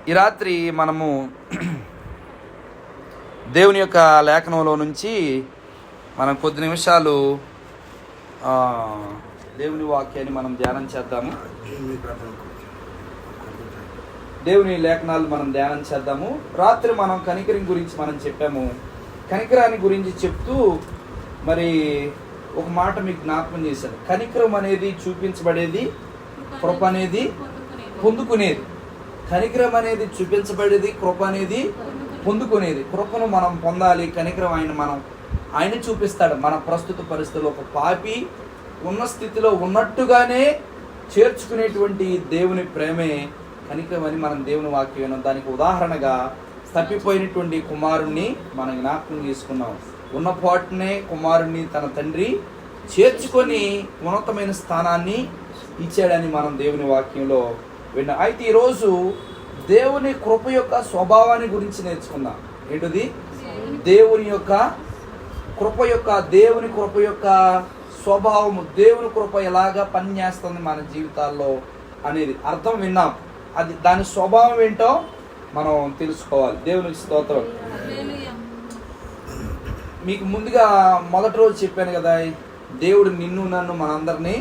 ఈ రాత్రి మనము దేవుని యొక్క లేఖనంలో నుంచి మనం కొద్ది నిమిషాలు దేవుని వాక్యాన్ని మనం ధ్యానం చేద్దాము. దేవుని లేఖనాలు మనం ధ్యానం చేద్దాము. రాత్రి మనం కనికరం గురించి మనం చెప్పాము. కనికరాన్ని గురించి చెప్తూ మరి ఒక మాట మీకు జ్ఞాపకం చేశాను. కనికరం అనేది చూపించబడేది, కృప అనేది పొందుకునేది. కనికరం అనేది చూపించబడేది, కృప అనేది పొందుకునేది. కృపను మనం పొందాలి, కనికరం ఆయన చూపిస్తాడు. మన ప్రస్తుత పరిస్థితుల్లో ఒక పాపి ఉన్న స్థితిలో ఉన్నట్టుగానే చేర్చుకునేటువంటి దేవుని ప్రేమే కనికరం అని మనం దేవుని వాక్యం. దానికి ఉదాహరణగా తప్పిపోయినటువంటి కుమారుణ్ణి మనం జ్ఞాపకం చేసుకున్నాం. ఉన్న పాటునే కుమారుణ్ణి తన తండ్రి చేర్చుకొని ఉన్నతమైన స్థానాన్ని ఇచ్చాడని మనం దేవుని వాక్యంలో విన్నాం. అయితే ఈరోజు దేవుని కృప యొక్క స్వభావాన్ని గురించి నేర్చుకుందాం. ఏంటది? దేవుని కృప యొక్క స్వభావము, దేవుని కృప ఎలాగా పనిచేస్తుంది మన జీవితాల్లో అనేది అర్థం విన్నాం. అది దాని స్వభావం ఏంటో మనం తెలుసుకోవాలి. దేవునికి స్తోత్రం. మీకు ముందుగా మొదటి రోజు చెప్పాను కదా, దేవుడు నిన్ను నన్ను మనందరినీ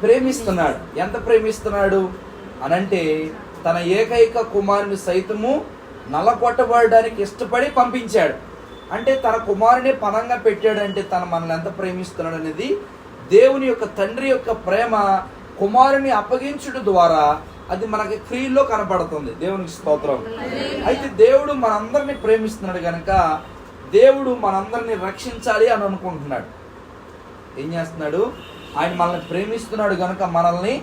ప్రేమిస్తున్నాడు. ఎంత ప్రేమిస్తున్నాడు అనంటే తన ఏకైక కుమారుని సైతము నల్లగొట్టబడడానికి ఇష్టపడి పంపించాడు. అంటే తన కుమారుని పనంగా పెట్టాడంటే తన మనల్ని ఎంత ప్రేమిస్తున్నాడు అనేది దేవుని యొక్క తండ్రి యొక్క ప్రేమ కుమారుని అప్పగించుట ద్వారా అది మనకి క్రియల్లో కనపడుతుంది. దేవునికి స్తోత్రం. అయితే దేవుడు మనందరినీ ప్రేమిస్తున్నాడు కనుక దేవుడు మనందరినీ రక్షించాలి అని అనుకుంటున్నాడు. ఏం చేస్తున్నాడు? ఆయన మనల్ని ప్రేమిస్తున్నాడు కనుక మనల్ని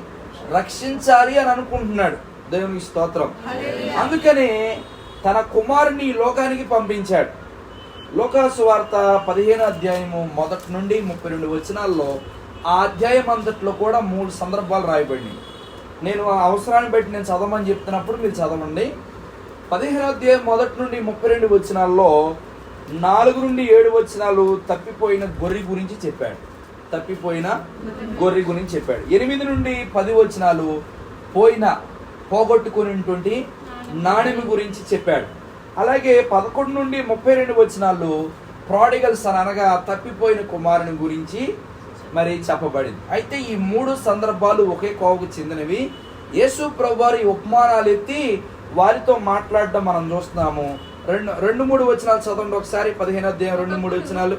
రక్షించాలి అని అనుకుంటున్నాడు. దేవునికి స్తోత్రం. అందుకనే తన కుమారుని ఈ లోకానికి పంపించాడు. లోకాసు వార్త 15వ అధ్యాయము 1 నుండి 32 వచనాల్లో ఆ అధ్యాయం అంతట్లో కూడా 3 సందర్భాలు రాయబడినాయి. నేను అవసరాన్ని బట్టి నేను చదవమని చెప్తున్నప్పుడు మీరు చదవండి. 15వ అధ్యాయం 1 నుండి 32 వచనాల్లో 4 నుండి 7 వచనాలు తప్పిపోయిన గొర్రె గురించి చెప్పాడు. 8 నుండి 10 వచనాలు పోగొట్టుకునేటువంటి నాణెము గురించి చెప్పాడు. అలాగే 11 నుండి 32 వచనాలు ప్రాడిగల్స్ అనగా తప్పిపోయిన కుమారుని గురించి మరి చెప్పబడింది. అయితే ఈ 3 సందర్భాలు ఒకే కోవకు చెందినవి. యేసు ప్రభువారు ఈ ఉపమానాలు ఎత్తి వారితో మాట్లాడడం మనం చూస్తున్నాము. 2-3 వచనాలు చదవండి ఒకసారి. 15వ అధ్యాయం 2-3 వచనాలు.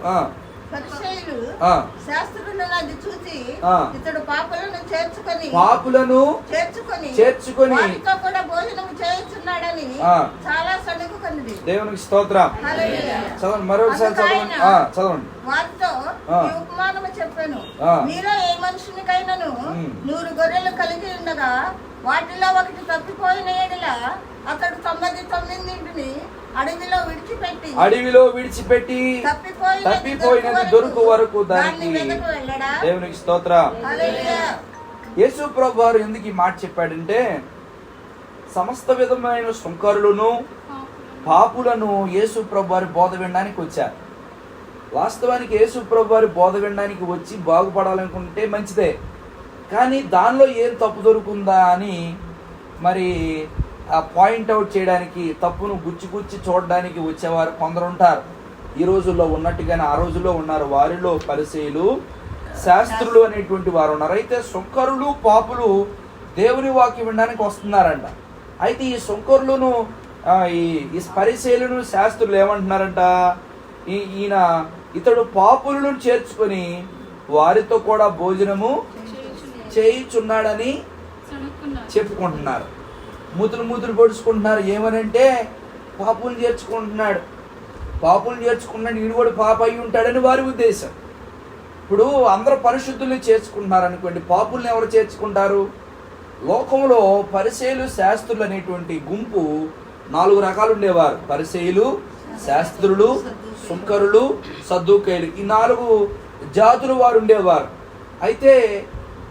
ఇతడు పాపులను చేర్చుకొని చాలా సణుగుకొన్నది. దేవునికి స్తోత్రం. చదవండి, మరొకసారి చదవండి. వారితో ఉపమానము చెప్పాను. మీలో ఏ మనుషునికైనాను 100 గొర్రెలు కలిగి ఉండగా వాటిలో ఒకటి తప్పిపోయిన ఎడల అతడు 99 అడవిలో విడిచిపెట్టి తప్పిపోయినది దొరుకు వరకు దానికి. దేవునికి స్తోత్రం. యేసు ప్రభువారు ఎందుకు ఈ మాట చెప్పాడంటే సమస్త విధమైన సుంకరులను పాపులను యేసు ప్రభువారి బోధ వినడానికి వచ్చారు. వాస్తవానికి యేసు ప్రభువారి బోధ వినడానికి వచ్చి బాగుపడాలనుకుంటే మంచిదే, కానీ దానిలో ఏం తప్పు దొరుకుందా అని మరి ఆ పాయింట్అవుట్ చేయడానికి, తప్పును గుచ్చి చూడడానికి వచ్చేవారు కొందరు ఉంటారు. ఈ రోజుల్లో ఉన్నట్టుగానే ఆ రోజుల్లో ఉన్నారు. వారిలో పరిసయ్యులు, శాస్త్రులు అనేటువంటి వారు ఉన్నారు. అయితే సుంకరులు పాపులు దేవుని వాక్యం వినడానికి వస్తున్నారంట. అయితే ఈ సుంకరులను ఈ పరిసయ్యులను శాస్త్రులు ఏమంటున్నారంట, ఇతడు పాపులను చేర్చుకొని వారితో కూడా భోజనము చేయుచున్నాడని చెప్పుకుంటున్నారు. మూతులు పొడుచుకుంటున్నారు. ఏమనంటే పాపులను చేర్చుకుంటున్నాడు, ఈయన కూడా పాప అయి ఉంటాడని వారి ఉద్దేశం. ఇప్పుడు అందరూ పరిశుద్ధుల్ని చేర్చుకుంటున్నారు అనుకోండి, పాపుల్ని ఎవరు చేర్చుకుంటారు? లోకంలో పరిసయ్యులు, శాస్త్రులు అనేటువంటి గుంపు 4 రకాలు ఉండేవారు. పరిసయ్యులు, శాస్త్రులు, సుంకరులు, సద్దూకయ్యులు, ఈ 4 జాతులు వారు ఉండేవారు. అయితే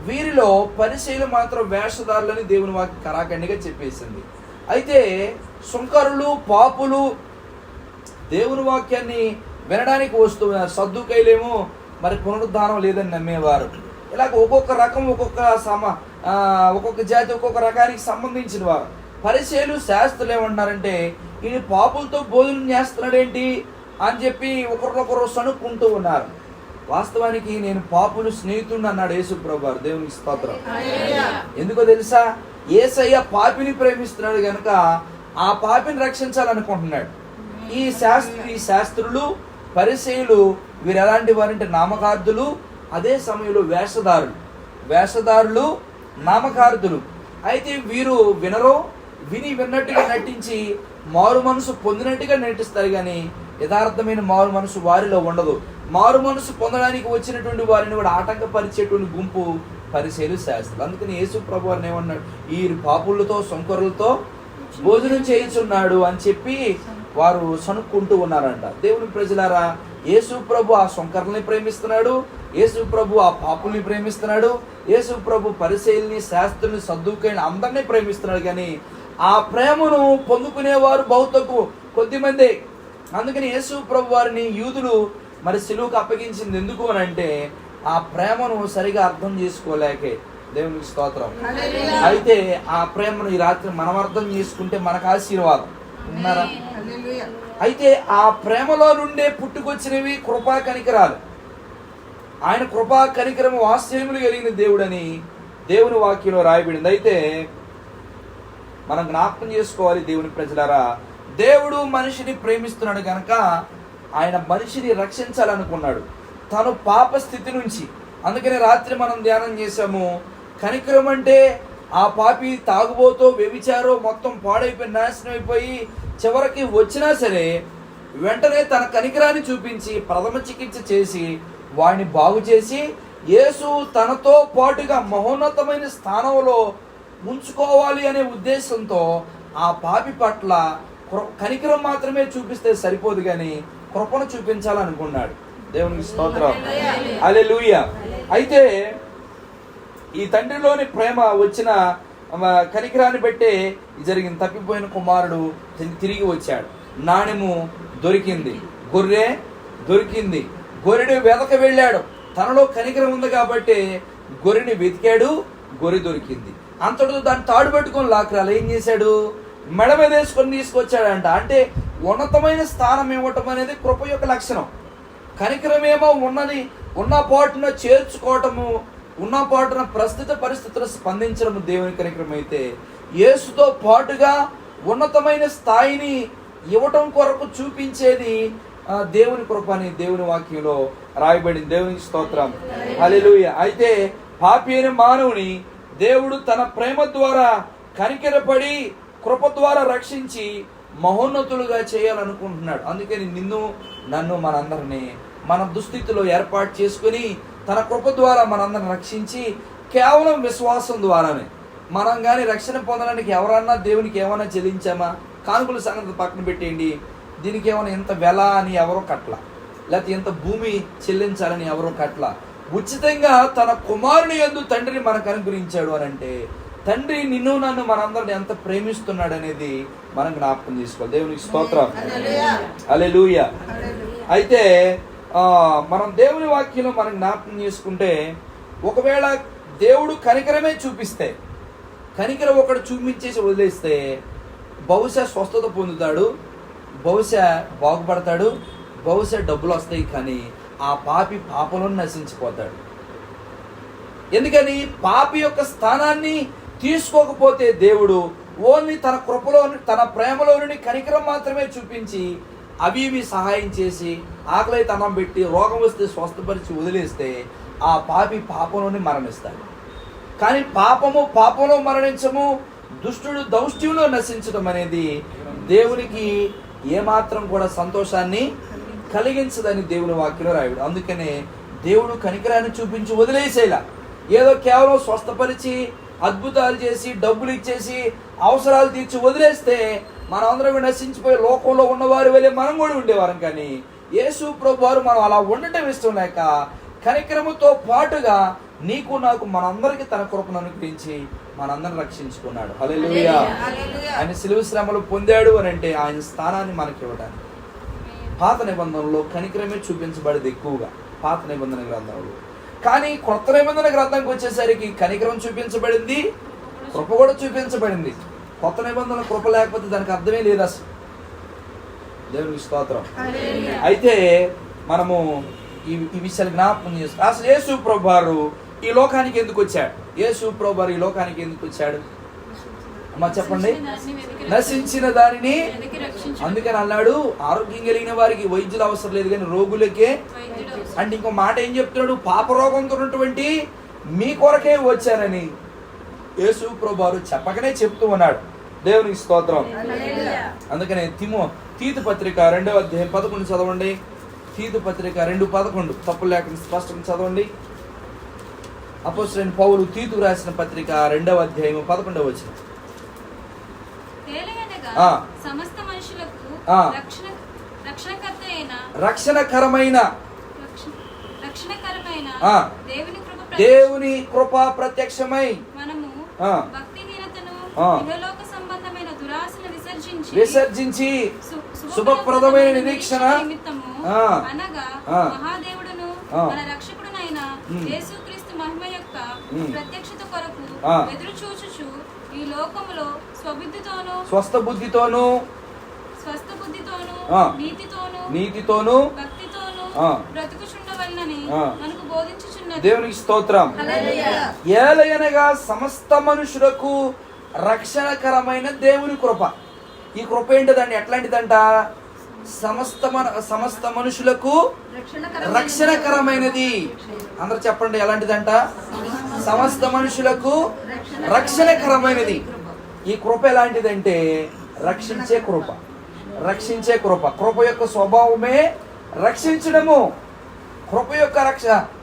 వీరిలో పరిసయ్యులు మాత్రం వేషధారులని దేవుని వాక్యం కరాఖండిగా చెప్పేసింది. అయితే సుంకరులు, పాపులు దేవుని వాక్యాన్ని వినడానికి వస్తున్నారు. సద్దూకయ్యులేమో మరి పునరుద్ధానం లేదని నమ్మేవారు. ఇలాగ ఒక్కొక్క రకం ఒక్కొక్క జాతి ఒక్కొక్క రకానికి సంబంధించిన వారు. పరిసయ్యులు శాస్త్రులు ఏమంటున్నారంటే ఈయన పాపులతో భోజనం చేస్తున్నాడేంటి అని చెప్పి ఒకరినొకరు సణుక్కుంటూ ఉన్నారు. వాస్తవానికి నేను పాపులు స్నేహితుడు అన్నాడు యేసు ప్రభువారు. దేవునికి స్తోత్రం. ఎందుకో తెలుసా? యేసయ్య పాపిని ప్రేమిస్తున్నాడు గనుక ఆ పాపిని రక్షించాలనుకుంటున్నాడు. ఈ శాస్త్రులు పరిసయ్యులు వీరు ఎలాంటి వారంటే నామకార్థులు, అదే సమయంలో వేషధారులు నామకార్థులు. అయితే వీరు వినరో, విన్నట్టుగా నటించి మారు మనసు పొందినట్టుగా నటిస్తారు కానీ యథార్థమైన మారు మనసు వారిలో ఉండదు. మారు మనసు పొందడానికి వచ్చినటువంటి వారిని కూడా ఆటంకపరిచేటువంటి గుంపు పరిసయ్యులు శాస్త్రులు. అందుకని యేసు ప్రభువారు ఏమన్నాడు? ఈ పాపులతో సంకొరులతో భోజనం చేయించున్నాడు అని చెప్పి వారు సనుక్కుంటూ ఉన్నారంట. దేవుని ప్రజలారా, యేసు ప్రభు ఆ సొంకర్లని ప్రేమిస్తున్నాడు, యేసు ప్రభు ఆ పాపుల్ని ప్రేమిస్తున్నాడు, యేసు ప్రభు పరిసయ్యుల్ని, శాస్త్రుల్ని, సద్దూకైన అందరినీ ప్రేమిస్తున్నాడు. కానీ ఆ ప్రేమను పొందుకునేవారు బహు తక్కువ, కొద్దిమంది. అందుకని యేసు ప్రభు వారిని యూదులు మరి సిలువకు అప్పగించింది ఎందుకు అని అంటే ఆ ప్రేమను సరిగా అర్థం చేసుకోలేకే. దేవునికి స్తోత్రం. అయితే ఆ ప్రేమను ఈ రాత్రి మనం అర్థం చేసుకుంటే మనకు ఆశీర్వాదం. ఉన్నారా? అయితే ఆ ప్రేమలో నుండే పుట్టుకొచ్చినవి కృపా కనికరాలు. ఆయన కృపా కనికరము ఆశ్చర్యములు కలిగిన దేవుడని దేవుని వాక్యంలో రాయబడింది. అయితే మనం జ్ఞాపకం చేసుకోవాలి దేవుని ప్రజలారా, దేవుడు మనిషిని ప్రేమిస్తున్నాడు కనుక ఆయన మనిషిని రక్షించాలనుకున్నాడు తను పాప స్థితి నుంచి. అందుకని రాత్రి మనం ధ్యానం చేశాము, కనికరం అంటే ఆ పాపి తాగుబోతో వ్యభిచారో మొత్తం పాడైపోయి నాశనం అయిపోయి చివరికి వచ్చినా సరే వెంటనే తన కనికరాన్ని చూపించి ప్రథమ చికిత్స చేసి వాడిని బాగు చేసి యేసు తనతో పాటుగా మహోన్నతమైన స్థానంలో ఉంచుకోవాలి అనే ఉద్దేశంతో ఆ పాపి పట్ల కనికరం మాత్రమే చూపిస్తే సరిపోదు కానీ కృపను చూపించాలనుకున్నాడు. దేవునికి స్తోత్రం. హల్లెలూయా. అయితే ఈ తండ్రిలోని ప్రేమ వచ్చిన కనికరాన్ని బట్టే జరిగింది. తప్పిపోయిన కుమారుడు తిరిగి వచ్చాడు, నాణెము దొరికింది, గొర్రె దొరికింది. గొర్రెడు వెతక వెళ్ళాడు, తనలో కనికరం ఉంది కాబట్టి గొర్రెని వెతికాడు, గొర్రె దొరికింది. అంతటితో దాన్ని తాడు పెట్టుకొని లాక్రాలు ఏం చేశాడు? మెడ మీద వేసుకొని తీసుకొచ్చాడంట. అంటే ఉన్నతమైన స్థానం ఇవ్వటం అనేది కృప యొక్క లక్షణం. కనికరమేమో ఉన్న పాటున చేర్చుకోవటము, ఉన్న పాటున ప్రస్తుత పరిస్థితులు స్పందించడం దేవుని కనికరం అయితే, యేసుతో పాటుగా ఉన్నతమైన స్థాయిని ఇవ్వటం కొరకు చూపించేది దేవుని కృప అని దేవుని వాక్యంలో రాయబడింది. దేవునికి స్తోత్రం. హల్లెలూయా. అయితే పాపి అయిన మానవుని దేవుడు తన ప్రేమ ద్వారా కనికరపడి కృప ద్వారా రక్షించి మహోన్నతులుగా చేయాలనుకుంటున్నాడు. అందుకని నన్ను మనందరినీ మన దుస్థితిలో ఏర్పాటు చేసుకుని తన కృప ద్వారా మనందరిని రక్షించి కేవలం విశ్వాసం ద్వారానే మనం కానీ రక్షణ పొందడానికి ఎవరన్నా దేవునికి ఏమైనా చెల్లించామా? కానుకల సంగతి పక్కన పెట్టేయండి, దీనికి ఏమైనా ఇంత వెల అని ఎవరో కట్ల, లేకపోతే ఇంత భూమి చెల్లించాలని ఎవరో కట్ల. ఉచితంగా తన కుమారుని యందు తండ్రిని మనకు అనుగ్రహించాడు అని అంటే తండ్రి నన్ను మనందరిని ఎంత ప్రేమిస్తున్నాడు అనేది మనం జ్ఞాపకం తీసుకోవాలి. దేవునికి స్తోత్రం. హల్లెలూయా. అయితే మనం దేవుని వాక్యంలో మనం జ్ఞాపకం చేసుకుంటే, ఒకవేళ దేవుడు కనికరమే చూపిస్తే, కనికరం ఒకటి చూపించేసి వదిలేస్తే బహుశా స్వస్థత పొందుతాడు, బహుశా బాగుపడతాడు, బహుశా డబ్బులు వస్తాయి. కానీ ఆ పాపి పాపంలో నశించిపోతాడు. ఎందుకని? పాపి యొక్క స్థానాన్ని తీసుకోకపోతే దేవుడు ఓన్లీ తన కృపలోని తన ప్రేమలోని కనికరం మాత్రమే చూపించి అవి సహాయం చేసి ఆకలి అన్నం పెట్టి రోగం వస్తే స్వస్థపరిచి వదిలేస్తే ఆ పాపి పాపంలోనే మరణిస్తాడు. కానీ పాపంలో మరణించము, దుష్టుడు దౌష్ట్యంలో నశించడం అనేది దేవునికి ఏమాత్రం కూడా సంతోషాన్ని కలిగించదని దేవుని వాక్యంలో రాయడు. అందుకనే దేవుడు కనికరాన్ని చూపించి వదిలేసేలా, ఏదో కేవలం స్వస్థపరిచి అద్భుతాలు చేసి డబ్బులు ఇచ్చేసి అవసరాలు తీర్చి వదిలేస్తే మనమందరం నశించిపోయి లోకంలో ఉన్నవారి వల్లే మనం కూడా ఉండేవారం. కానీ యేసు ప్రభు వారు మనం అలా ఉండటం ఇష్టం లేక కనికరముతో పాటుగా నీకు నాకు మనందరికీ తన కృపను అనుగ్రహించి మనందరిని రక్షించుకున్నాడు. హల్లెలూయా. ఆయన సిలువ శ్రమలు పొందాడు అని అంటే ఆయన స్థానాన్ని మనకి ఇవ్వడానికి. పాత నిబంధనలో కనికరమే చూపించబడేది ఎక్కువగా, పాత నిబంధన గ్రంథంలో. కానీ కొత్త నిబంధన గ్రంథంకి వచ్చేసరికి కనికరం చూపించబడింది, కృప కూడా చూపించబడింది. కొత్త నిబంధనల కృప లేకపోతే దానికి అర్థమే లేదు అసలు. దేవునికి స్తోత్రం. అయితే మనము ఈ విషయాలు జ్ఞాపకం చేస్తాం. అసలు యేసు ప్రభువారు ఈ లోకానికి ఎందుకు వచ్చాడు? యేసు ప్రభువారు ఈ లోకానికి ఎందుకు వచ్చాడు అమ్మా చెప్పండి? నశించిన దానిని. అందుకని అన్నాడు, ఆరోగ్యం కలిగిన వారికి వైద్యులు అవసరం లేదు కానీ రోగులకే. అంటే ఇంకో మాట ఏం చెప్తున్నాడు? పాపరోగంతో ఉన్నటువంటి మీ కొరకే వచ్చానని యేసు ప్రభువారు చెప్పకనే చెప్తూ ఉన్నాడు. దేవునికి స్తోత్రం. అందుకనే తీతు పత్రిక 2వ అధ్యాయం 11 చదవండి. తీతు పత్రిక 2:11 తప్పు లేకుండా స్పష్టంగా చదవండి. అపోస్తలుడైన పౌలు తీతుకు రాసిన పత్రిక 2వ అధ్యాయం 11వ వచనం. సమస్త మనుషులకు రక్షణకరమైన దేవుని కృప ప్రత్యక్షమై మనము భక్తిహీనతను ఇహలోక సంబంధమైన దురాశను విసర్జించి శుభప్రదమైన నిరీక్షణ అనగా మహాదేవుడును మన రక్షకుడునైన యేసుక్రీస్తు మహిమ యొక్క ప్రత్యక్షత కొరకు ఎదురు చూచుచు ఈ లోకములో స్వస్థ బుద్ధితోను నీతితోను భక్తితోను బ్రతుకుచుండవలెనని మనకు బోధించుచున్నది. దేవునికి స్తోత్రం. ఏలయనగా సమస్త మనుషులకు రక్షణకరమైన దేవుని కృప. ఈ కృప ఏంటిదండి? ఎట్లాంటిదంట? సమస్త మనుషులకు రక్షణకరమైనది. అందరు చెప్పండి, ఎలాంటిదంట? సమస్త మనుషులకు రక్షణకరమైనది. ఈ కృప ఎలాంటిదంటే రక్షించే కృప. రక్షించే కృప. కృప యొక్క స్వభావమే రక్షించడము. కృప యొక్క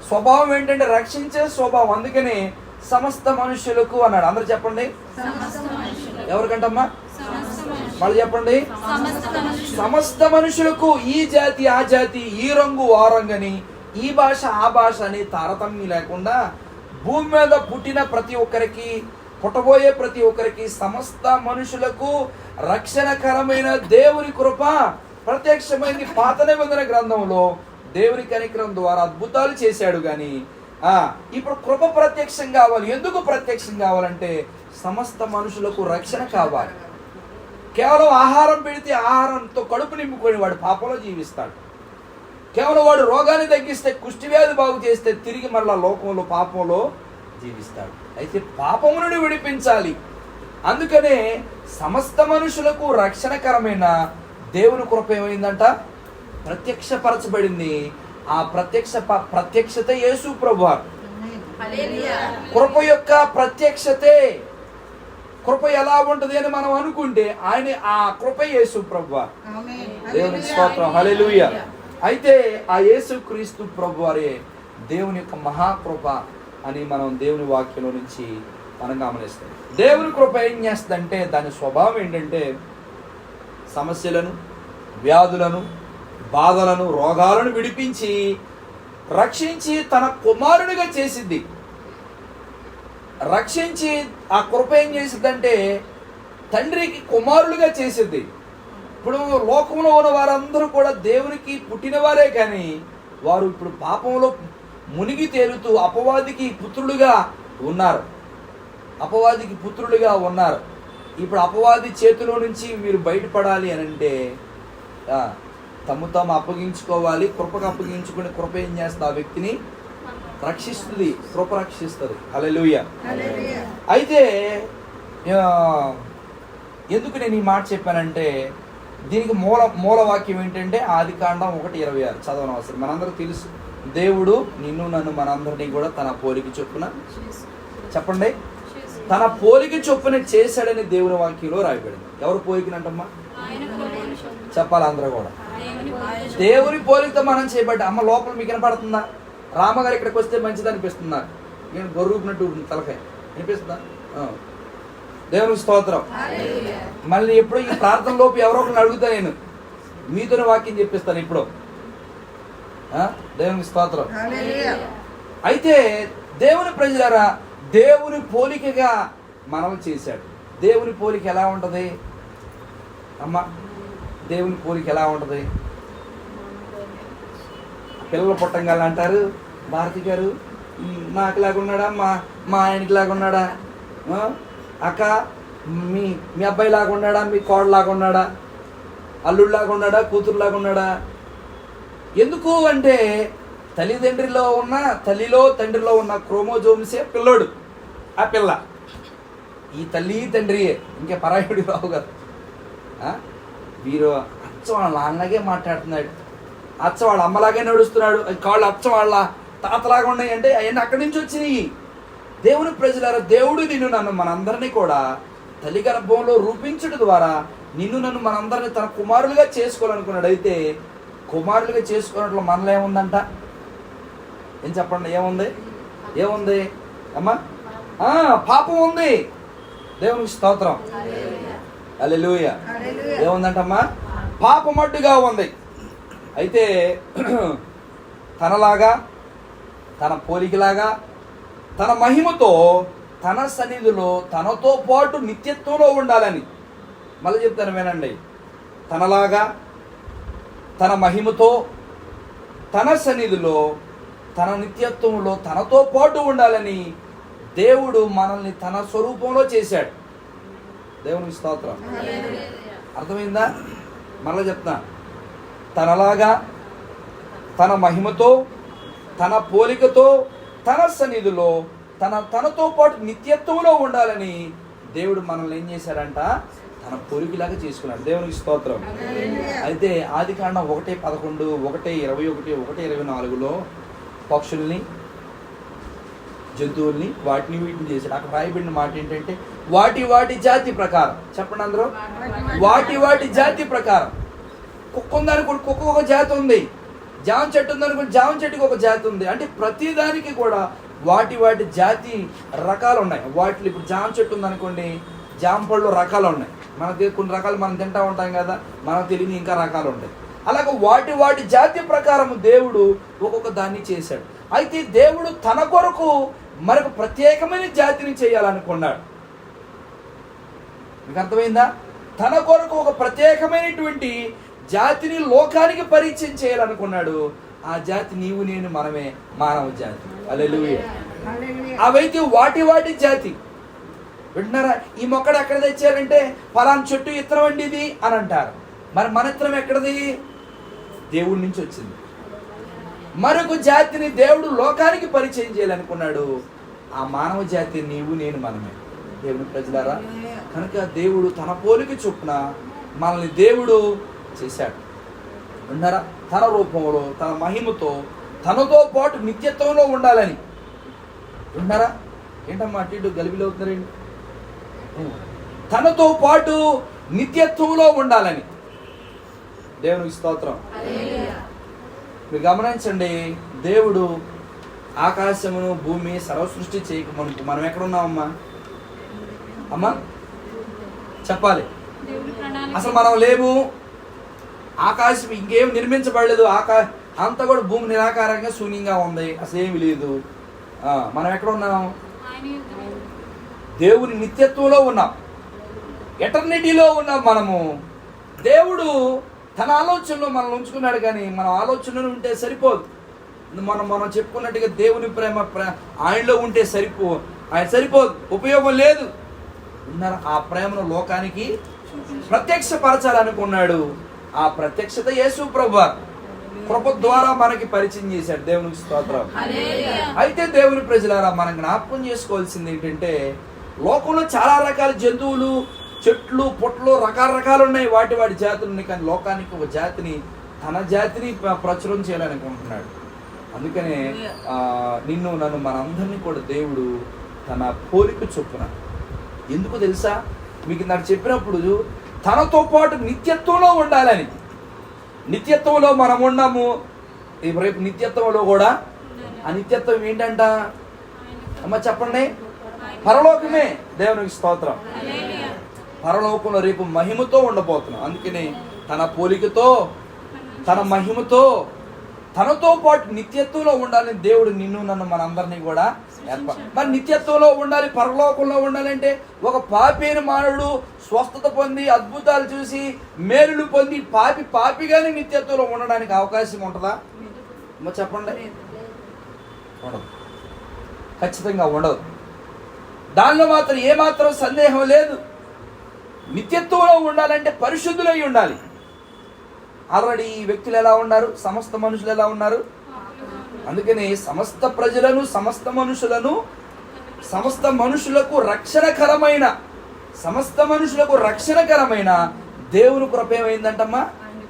స్వభావం ఏంటంటే రక్షించే స్వభావం. అందుకని సమస్త మనుషులకు అన్నాడు. అందరు చెప్పండి, ఎవరికంటమ్మా? మళ్ళీ చెప్పండి. సమస్త మనుషులకు. ఈ జాతి ఆ జాతి, ఈ రంగు ఆ రంగు అని, ఈ భాష ఆ భాష అని తారతమ్యం లేకుండా భూమి మీద పుట్టిన ప్రతి ఒక్కరికి, పుట్టబోయే ప్రతి ఒక్కరికి, సమస్త మనుషులకు రక్షణకరమైన దేవుని కృప ప్రత్యక్షమైంది. పాత నిబంధన గ్రంథంలో దేవుని కనికరం ద్వారా అద్భుతాలు చేశాడు. కానీ ఇప్పుడు కృప ప్రత్యక్షం కావాలి. ఎందుకు ప్రత్యక్షం కావాలంటే సమస్త మనుషులకు రక్షణ కావాలి. కేవలం ఆహారం పెడితే ఆహారంతో కడుపు నింపుకొని వాడు పాపంలో జీవిస్తాడు. కేవలం వాడు రోగాన్ని తగ్గిస్తే, కుష్ఠవ్యాధి బాగు చేస్తే తిరిగి మరలా లోకంలో పాపంలో జీవిస్తాడు. అయితే పాపము నుండి విడిపించాలి. అందుకనే సమస్త మనుషులకు రక్షణకరమైన దేవుని కృప ఏమైందంట? ప్రత్యక్షపరచబడింది. ఆ ప్రత్యక్షత యేసు ప్రభువారు. కృప యొక్క ప్రత్యక్షతే. కృప ఎలా ఉంటది అని మనం అనుకుంటే ఆయన ఆ కృప యేసు ప్రభువారు. దేవునికి స్తోత్రం. హల్లెలూయా. అయితే ఆ యేసు క్రీస్తు ప్రభువారే దేవుని యొక్క మహాకృప అని మనం దేవుని వాక్యంలో నుంచి మనం గమనిస్తాం. దేవుని కృప ఏం చేస్తుందంటే దాని స్వభావం ఏంటంటే సమస్యలను, వ్యాధులను, బాధలను, రోగాలను విడిపించి రక్షించి తన కుమారునిగా చేసిద్ది. రక్షించి ఆ కృప ఏం చేసిద్దంటే తండ్రికి కుమారులుగా చేసిద్ది. ఇప్పుడు లోకంలో ఉన్న వారందరూ కూడా దేవునికి పుట్టినవారే, కానీ వారు ఇప్పుడు పాపంలో మునిగి తేలుతూ అపవాదికి పుత్రులుగా ఉన్నారు. అపవాదికి పుత్రులుగా ఉన్నారు. ఇప్పుడు అపవాది చేతిలో నుంచి మీరు బయటపడాలి అని అంటే తమ తాము అప్పగించుకోవాలి. కృపకు అప్పగించుకుని కృప ఏం చేస్తుంది? ఆ వ్యక్తిని రక్షిస్తుంది. కృప రక్షిస్తుంది. హల్లెలూయా. అయితే ఎందుకు నేను ఈ మాట చెప్పానంటే దీనికి మూల వాక్యం ఏంటంటే ఆదికాండం 1:26 చదవడం అవసరం. మనందరూ తెలుసు, దేవుడు నిన్ను నన్ను మనందరినీ కూడా తన పోలిక చొప్పున, చెప్పండి, తన పోలిక చొప్పున చేశాడని దేవుని వాక్యంలో రాయబడింది. ఎవరు పోలికనంటమ్మా? చెప్పాలి అందరూ కూడా. దేవుని పోలికతో మనం చేయబడ్డా. అమ్మ లోపల మీకు వినపడుతుందా? రామగారు ఇక్కడికి వస్తే మంచిది అనిపిస్తుందా? నేను గొర్రూపినట్టు తలకాయ అనిపిస్తుందా? దేవునికి స్తోత్రం. మళ్ళీ ఎప్పుడు ఈ ప్రార్థన లోపు ఎవరో ఒకరిని అడుగుతా, నేను మీతోనే వాక్యం చెప్పిస్తాను ఇప్పుడు. దేవునికి స్తోత్రం. అయితే దేవుని ప్రజలారా, దేవుని పోలికగా మనం చేశాడు. దేవుని పోలిక ఎలా ఉంటది అమ్మా? దేవుని పోలిక ఎలా ఉంటది? పిల్లలు పుట్టంగాలు అంటారు భారతి గారు, నాకు లాగున్నాడా, మా ఆయనకి లాగున్నాడా? అక్క మీ మీ అబ్బాయి లాగా ఉన్నాడా, మీ కోడలాగా ఉన్నాడా, అల్లుడిలాగా ఉన్నాడా, కూతురులాగా ఉన్నాడా? ఎందుకు అంటే తల్లిలో తండ్రిలో ఉన్న క్రోమోజోమ్సే పిల్లోడు, ఆ పిల్ల. ఈ తల్లి తండ్రియే, ఇంకే పరాయుడు రావు కదా. వీరు అచ్చ వాళ్ళ నాన్నలాగే మాట్లాడుతున్నాడు, అచ్చ వాళ్ళ అమ్మలాగే నడుస్తున్నాడు, కాళ్ళు అచ్చ వాళ్ళ తాతలాగా ఉన్నాయి అంటే అవన్నీ అక్కడి నుంచి వచ్చినాయి. దేవుని ప్రజలారా, దేవుడు నిన్ను నన్ను మనందరినీ కూడా తల్లి గర్భంలో రూపించడం ద్వారా నిన్ను నన్ను మనందరినీ తన కుమారులుగా చేసుకోవాలనుకున్నాడు. అయితే కుమారులుగా చేసుకున్నట్లు మనలో ఏముందంట? ఏం చెప్పండి, ఏముంది అమ్మా? పాపం ఉంది. దేవునికి స్తోత్రం, హల్లెలూయా. ఏముందంటమ్మా? పాపం అడ్డుగా ఉంది. అయితే తనలాగా, తన పోలికలాగా, తన మహిమతో, తన సన్నిధిలో తనతో పాటు నిత్యత్వంలో ఉండాలని. మళ్ళీ చెప్తాను వినండి. తనలాగా, తన మహిమతో, తన సన్నిధిలో, తన నిత్యత్వంలో తనతో పాటు ఉండాలని దేవుడు మనల్ని తన స్వరూపంలో చేశాడు. దేవునికి స్తోత్రం. అర్థమైందా? మళ్ళీ చెప్తా. తనలాగా, తన మహిమతో, తన పోలికతో, తన సన్నిధిలో తనతో పాటు నిత్యత్వంలో ఉండాలని దేవుడు మనల్ని ఏం చేశాడంట? తన పోలికలాగా చేసుకున్నాడు. దేవునికి స్తోత్రం. అయితే ఆదికాండం 1:11, 1:21, 1:24 పక్షుల్ని, జంతువుల్ని, వాటిని వీటిని చేశాడు. అక్కడ రాయబడిన మాట ఏంటంటే వాటి జాతి ప్రకారం. చెప్పండి అందరూ, వాటి జాతి ప్రకారం. కుక్క ఉందనుకోండి, కుక్క ఒక జాతి ఉంది. జామ చెట్టు ఉందనుకోండి, జామ చెట్టుకి ఒక జాతి ఉంది. అంటే ప్రతి దానికి కూడా వాటి జాతి రకాలు ఉన్నాయి. వాటిలో ఇప్పుడు జామ చెట్టు ఉందనుకోండి, జామ పళ్ళు రకాలు ఉన్నాయి. మనకి కొన్ని రకాలు మనం తింటూ ఉంటాం కదా, మనకు తెలియని ఇంకా రకాలు ఉంటాయి. అలాగే వాటి జాతి ప్రకారం దేవుడు ఒక్కొక్క దాన్ని చేశాడు. అయితే దేవుడు తన కొరకు మరొక ప్రత్యేకమైన జాతిని చేయాలనుకున్నాడు. మీకు అర్థమైందా? తన కొరకు ఒక ప్రత్యేకమైనటువంటి జాతిని లోకానికి పరిచయం చేయాలనుకున్నాడు. ఆ జాతి నీవు నేను మనమే, మానవ జాతి. హల్లెలూయా. అవైతే వాటి జాతి. వింటున్నారా? ఈ మొక్కడు ఎక్కడ తెచ్చారంటే ఫలానా చెట్టు ఇత్తనం అండి ఇది అని అంటారు. మరి మన ఇత్తనం ఎక్కడది? దేవుడి నుంచి వచ్చింది. మరొక జాతిని దేవుడు లోకానికి పరిచయం చేయాలనుకున్నాడు. ఆ మానవ జాతి నీవు నేను మనమే. దేవుని ప్రజలారా, కనుక దేవుడు తన పోలిక చొప్పున మనల్ని దేవుడు చేశాడు. విన్నారా? తన రూపంలో, తన మహిమతో, తనతో పాటు నిత్యత్వంలో ఉండాలని. విన్నారా? ఏంటమ్మా అటు ఇటు గలిబిలవుతున్నారండి? తనతో పాటు నిత్యత్వంలో ఉండాలని. దేవునికి స్తోత్రం. మీరు గమనించండి, దేవుడు ఆకాశమును భూమి సర్వసృష్టి చేయకమునుపు మనం ఎక్కడ ఉన్నామమ్మా? అమ్మా చెప్పాలి. అసలు మనం లేము. ఆకాశం ఇంకేం నిర్మించబడలేదు. అంతా కూడా భూమి నిరాకారంగా శూన్యంగా ఉంది, అసలు ఏమి లేదు. మనం ఎక్కడ ఉన్నాం? దేవుని నిత్యత్వంలో ఉన్నాం, ఎటర్నిటీలో ఉన్నాం మనము. దేవుడు తన ఆలోచనలో మనల్ని ఉంచుకున్నాడు, కానీ మన ఆలోచనలో ఉంటే సరిపోదు. మనం చెప్పుకున్నట్టుగా దేవుని ప్రేమ ఆయనలో ఉంటే ఆయన సరిపోదు, ఉపయోగం లేదు. ఆ ప్రేమను లోకానికి ప్రత్యక్షపరచాలనుకున్నాడు. ఆ ప్రత్యక్షత యేసు ప్రభువారు కృప ద్వారా మనకి పరిచయం చేశాడు. దేవునికి స్తోత్రం. అయితే దేవుని ప్రజలారా, మనం జ్ఞాపకం చేసుకోవాల్సింది ఏంటంటే, లోకంలో చాలా రకాల జంతువులు, చెట్లు, పుట్టలు రకరకాలు ఉన్నాయి. వాటి జాతులు ఉన్నాయి. కానీ లోకానికి ఒక జాతిని, తన జాతిని ప్రచురం చేయాలనుకుంటున్నాడు. అందుకనే నిన్ను నన్ను మనందరినీ కూడా దేవుడు తన పోలిక చొప్పున, ఎందుకు తెలుసా? మీకు నాకు చెప్పినప్పుడు తనతో పాటు నిత్యత్వంలో ఉండాలని. నిత్యత్వంలో మనం ఉన్నాము. రేపు నిత్యత్వంలో కూడా ఆ నిత్యత్వం ఏంటంట అమ్మ చెప్పండి? పరలోకమే. దేవునికి స్తోత్రం. పరలోకంలో రేపు మహిమతో ఉండబోతున్నాం. అందుకని తన పోలికతో, తన మహిమతో, తనతో పాటు నిత్యత్వంలో ఉండాలని దేవుడు నిన్ను నన్ను మనందరినీ కూడా మరి నిత్యత్వంలో ఉండాలి, పరలోకంలో ఉండాలంటే ఒక పాపైన మానవుడు స్వస్థత పొంది, అద్భుతాలు చూసి, మేలులు పొంది పాపిగానే నిత్యత్వంలో ఉండడానికి అవకాశం ఉంటుందా? చెప్పండి. ఉండదు, ఖచ్చితంగా ఉండదు. దానిలో మాత్రం ఏమాత్రం సందేహం లేదు. నిత్యత్వంలో ఉండాలంటే పరిశుద్ధులై ఉండాలి. ఆల్రెడీ ఈ వ్యక్తులు ఎలా ఉన్నారు? సమస్త మనుషులు ఎలా ఉన్నారు? అందుకని సమస్త ప్రజలను, సమస్త మనుషులకు రక్షణకరమైన దేవుని కృప ఏమైందంటమ్మా?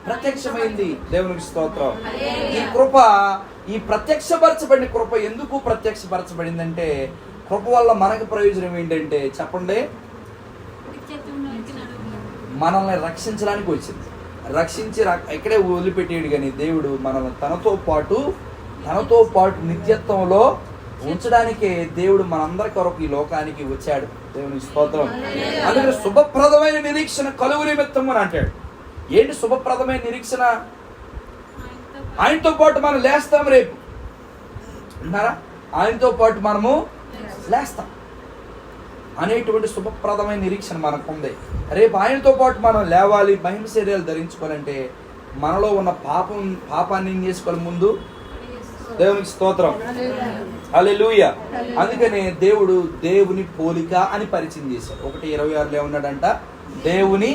ప్రత్యక్షమైంది. దేవునికి స్తోత్రం. ఈ ప్రత్యక్షపరచబడిన కృప ఎందుకు ప్రత్యక్షపరచబడిందంటే, కృప వల్ల మనకు ప్రయోజనం ఏంటంటే చెప్పండి, మనల్ని రక్షించడానికి వచ్చింది. రక్షించి ఇక్కడే వదిలిపెట్టేడు. కానీ దేవుడు మనల్ని తనతో పాటు నిత్యత్వంలో ఉంచడానికే దేవుడు మనందరి కొరకు ఈ లోకానికి వచ్చాడు. దేవునికి స్తోత్రం. అందుకని శుభప్రదమైన నిరీక్షణ కలుగు నిమిత్తం అని అంటాడు. ఏంటి శుభప్రదమైన నిరీక్షణ? ఆయనతో పాటు మనం లేస్తాం. రేపు అంటారా? ఆయనతో పాటు మనము లేస్తాం అనేటువంటి శుభప్రదమైన నిరీక్షణ మనకు ఉంది. రేపు ఆయనతో పాటు మనం లేవాలి, మహిమ శరీరాలు ధరించుకోవాలంటే మనలో ఉన్న పాపాన్ని ఏం చేసుకోవాలి? ముందు దేవునికి స్తోత్రం. హల్లెలూయా. అందుకనే దేవుడు దేవుని పోలిక అని పరిచయం చేశారు. 1:26 ఏమన్నాడంట? దేవుని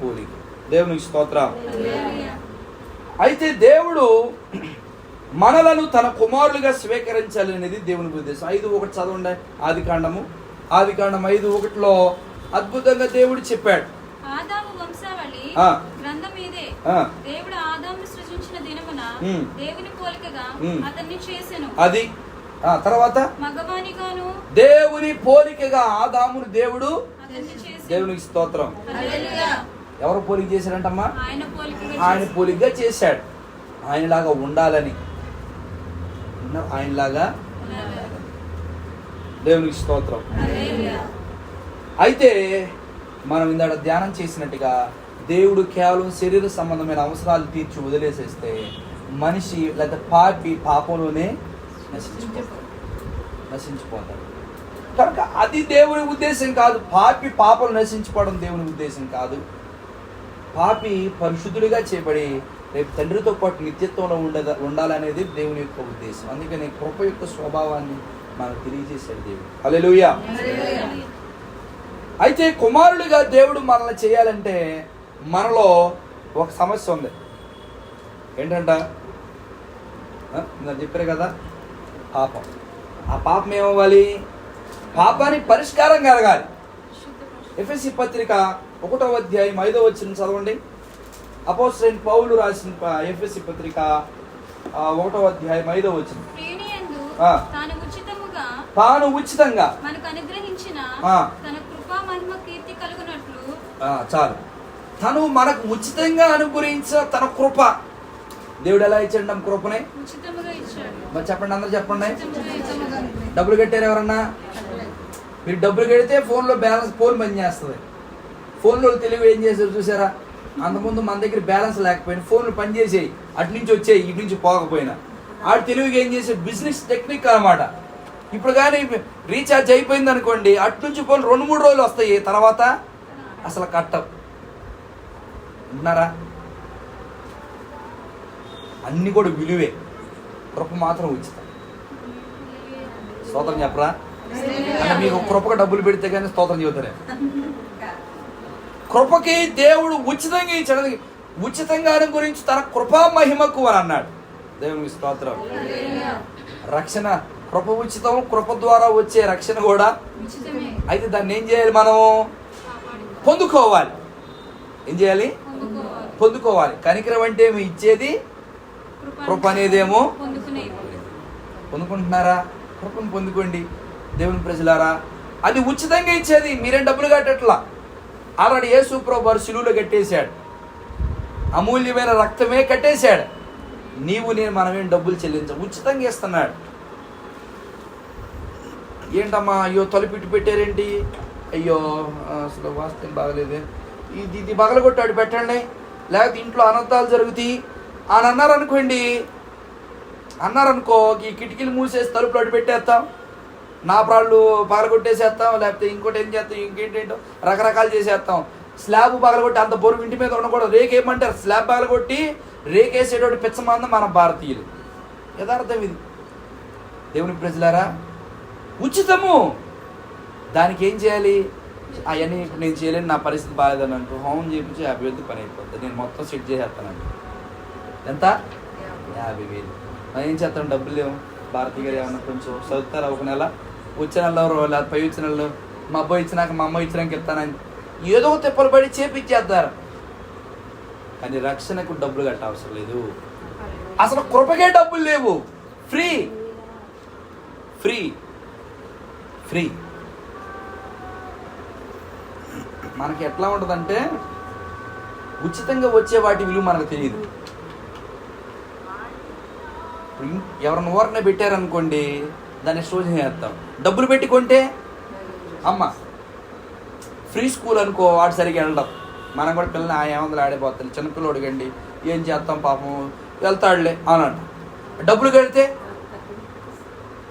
పోలిక. దేవునికి స్తోత్రం. అయితే దేవుడు మనలను తన కుమారులుగా స్వీకరించాలనేది దేవుని ఉద్దేశం. 5:1 చదవండి. ఆదికాండం 5:1లో అద్భుతంగా దేవుడు చెప్పాడు. ఆదాము వంశావళి గ్రంథం ఇదే. దేవుడు ఆదామును సృజించిన దినమున దేవుని పోలికగా అతన్ని చేసెను. అది తర్వాత మగవానిగాను దేవుని పోలికగా ఆదామును దేవుడు అతన్ని చేసెను. దేవునికి స్తోత్రం. ఎవరు పోలిక చేశాడంటమ్మా? ఆయన పోలికగా చేశాడు. ఆయనలాగా ఉండాలని. ఆయనలాగా దేవునికి స్తోత్రం. అయితే మనం ఇందాక ధ్యానం చేసినట్టుగా దేవుడు కేవలం శరీర సంబంధమైన అవసరాలు తీర్చి వదిలేసేస్తే మనిషి లేదా పాపంలోనే నశించిపోతాడు. కనుక అది దేవుని ఉద్దేశం కాదు. పాపం నశించిపోవడం దేవుని ఉద్దేశం కాదు. పాపి పరిశుద్ధుడిగా చేయబడి రేపు తండ్రితో పాటు నిత్యత్వంలో ఉండాలనేది దేవుని యొక్క ఉద్దేశం. అందుకని కృప యొక్క స్వభావాన్ని మనకు తెలియజేశాడు దేవుడు. హల్లెలూయా. అయితే కుమారుడిగా దేవుడు మనల్ని చేయాలంటే మనలో ఒక సమస్య ఉంది. ఏంటంట? నేను చెప్పారు కదా, పాపం. ఆ పాపం ఏమవ్వాలి? పాపానికి పరిష్కారం కలగాలి. ఎఫెసీ పత్రిక 1:5 చదవండి. అపోస్తలుడైన పౌలు రాసిన ఎఫెసీ పత్రిక 1:5 తాను ఉచితంగా మనకు అనుగ్రహించిన తన కృపా మహిమ కీర్తి కలుగునట్లు. చాలు. తను మనకు ఉచితంగా అనుగ్రహించిన తన కృప. దేవుడు ఎలా ఇచ్చాడు కృపని? ఉచితంగా ఇచ్చాడు. మరి చెప్పండి, అందరూ చెప్పండి. డబ్బులు కట్టారు ఎవరన్నా? మీరు డబ్బులు కడితే ఫోన్ పనిచేస్తుంది. ఫోన్లో తెలివి ఏం చేశారు చూసారా? అంతకుముందు మన దగ్గర బ్యాలెన్స్ లేకపోయినా ఫోన్లు పనిచేసేయి, అటు నుంచి వచ్చేయి, ఇటు నుంచి పోకపోయినా. ఆడు తెలివిగా ఏం చేసే బిజినెస్ టెక్నిక్ అన్నమాట. ఇప్పుడు కానీ రీఛార్జ్ అయిపోయింది అనుకోండి, అటు నుంచి ఫోన్ 2-3 రోజులు వస్తాయి, తర్వాత అసలు కట్టవు. విన్నారా? అన్ని కూడా విలువే, కృప మాత్రం ఉచితం. స్తోత్రం చెప్పరా? అంటే మీకు కృపకు డబ్బులు పెడితే కానీ స్తోత్రం చెబుతారే. కృపకి దేవుడు ఉచితంగా ఇచ్చాడు. ఉచితంగా గురించి తన కృపా మహిమకు అని అన్నాడు. దేవునికి స్తోత్రం. రక్షణ కృప ఉచితం. కృప ద్వారా వచ్చే రక్షణ కూడా అయితే దాన్ని ఏం చేయాలి? మనం పొందుకోవాలి. ఏం చేయాలి? పొందుకోవాలి. కనికరం అంటే ఏమి ఇచ్చేది, కృప అనేదేమో పొందుకుంటున్నారా? కృపను పొందుకోండి దేవుని ప్రజలారా. అది ఉచితంగా ఇచ్చేది, మీరేం డబ్బులు కట్టట్లా. ఆల్రెడీ యేసు ప్రభువు వారు శిలువలో కట్టేశాడు. అమూల్యమైన రక్తమే కట్టేశాడు. నీవు నేను మనమేం డబ్బులు ఉచితంగా ఇస్తున్నాడు. ఏంటమ్మా అయ్యో తలుపిట్టు పెట్టారేంటి? అయ్యో అసలు వాస్తవం బాగలేదే, ఇది పగలగొట్టాడు పెట్టండి, లేకపోతే ఇంట్లో అనర్థాలు జరుగుతాయి అని అన్నారనుకో, ఈ కిటికీలు మూసేసి తలుపులు అడ్డు పెట్టేస్తాం, నా ప్రాళ్ళు పగలగొట్టేసేస్తాం, లేకపోతే ఇంకోటి ఏం చేస్తాం, ఇంకేంటేంటో రకరకాలు చేసేస్తాం. స్లాబ్ పగలగొట్టి అంత బరువు ఇంటి మీద ఉండకూడదు. రేకేమంటారు? స్లాబ్ పగలగొట్టి రేకేసేటోటి పిచ్చమంది మన భారతీయులు. యథార్థం ఇది. దేవుని ప్రజలారా, ఉచితము. దానికి ఏం చేయాలి? అవన్నీ ఇప్పుడు నేను చేయలేను, నా పరిస్థితి బాగాలేదని అంటూ హోమం చేయించి 50,000 పని అయిపోతుంది. నేను మొత్తం సెట్ చేసేస్తానండి. ఎంత? 50,000. మనం ఏం చేస్తాం? డబ్బులు లేవు. భారతి గారు ఏమన్నా కొంచెం చదువుతారా ఒక నెల, వచ్చే నెలలో లేదా పై వచ్చే నెలలో మా అబ్బాయి ఇచ్చినాక మా అమ్మ ఇచ్చినాక ఇస్తానని ఏదో తిప్పలు పడి చేపిచ్చేస్తారు. కానీ రక్షణకు డబ్బులు కట్ట అవసరం లేదు. అసలు కృపకే డబ్బులు లేవు. Free free free. మనకి ఎట్లా ఉంటుందంటే ఉచితంగా వచ్చే వాటి విలువ మనకు తెలియదు. ఎవరిని ఊరనే పెట్టారనుకోండి, దాన్ని శోధన చేస్తాం. డబ్బులు పెట్టి కొంటే అమ్మ ఫ్రీ స్కూల్ అనుకో, వాడు సరిగ్గా వెళ్ళడం. మనం కూడా పిల్లల్ని 500 ఆడిపోతాం. చిన్నపిల్లడు కండి ఏం చేస్తాం పాపం, వెళ్తాడులే అనంట. డబ్బులు కడితే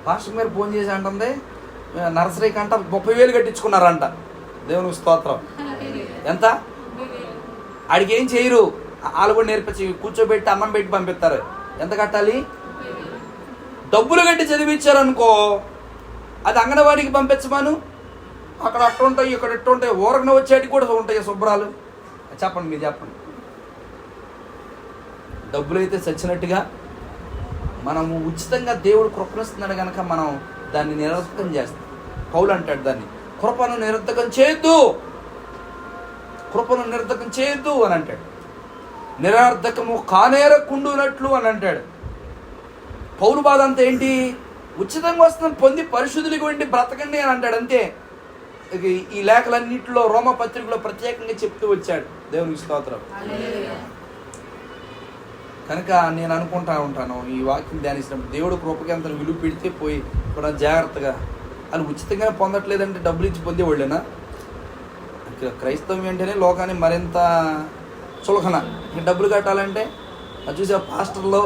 పాస్టర్ గారు ఫోన్ చేసి అంటుంది, నర్సరీకి అంట 30,000 కట్టించుకున్నారంట. దేవునికి స్తోత్రం. ఎంత? ఆడికి ఏం చేయరు, వాళ్ళు కూడా నేర్పించి కూర్చోబెట్టి అన్నం పెట్టి పంపిస్తారు. ఎంత కట్టాలి? డబ్బులు కట్టి చదివించారనుకో, అది అంగన్వాడికి పంపించమాను. అక్కడ అట్ట ఉంటాయి, ఇక్కడ ఇట్ట ఉంటాయి, ఊరకన వచ్చేటికి కూడా ఉంటాయి శుభ్రాలు. చెప్పండి, మీరు చెప్పండి. డబ్బులు అయితే చచ్చినట్టుగా మనము ఉచితంగా దేవుడు కృపణిస్తున్నాడు కనుక మనం దాన్ని నిరర్థకం చేస్తాం. పౌలు అంటాడు, దాన్ని కృపను నిరర్థకం చేయొద్దు, కృపను నిరర్థకం చేయొద్దు అని అంటాడు. నిరర్థకము కానేరకుండునట్లు అని అంటాడు. పౌలు బాధ అంతా ఏంటి? ఉచితంగా వస్తున్న పొంది పరిశుద్ధులకు వెండి బ్రతకండి అని అంటాడు. అంతే. ఈ లేఖలన్నింటిలో రోమ పత్రికలో ప్రత్యేకంగా చెప్తూ వచ్చాడు. దేవునికి స్తోత్రం. కనుక నేను అనుకుంటా ఉంటాను, ఈ వాక్యం ధ్యానించినప్పుడు దేవుడు కృపకి అంత విలువ పెడితే పోయి కూడా జాగ్రత్తగా, వాళ్ళు ఉచితంగా పొందట్లేదంటే డబ్బులు ఇచ్చి పొందేవాళ్ళేనా? క్రైస్తవం ఏంటనే లోకాన్ని మరింత చులకన. డబ్బులు కట్టాలంటే అది చూసే పాస్టర్లో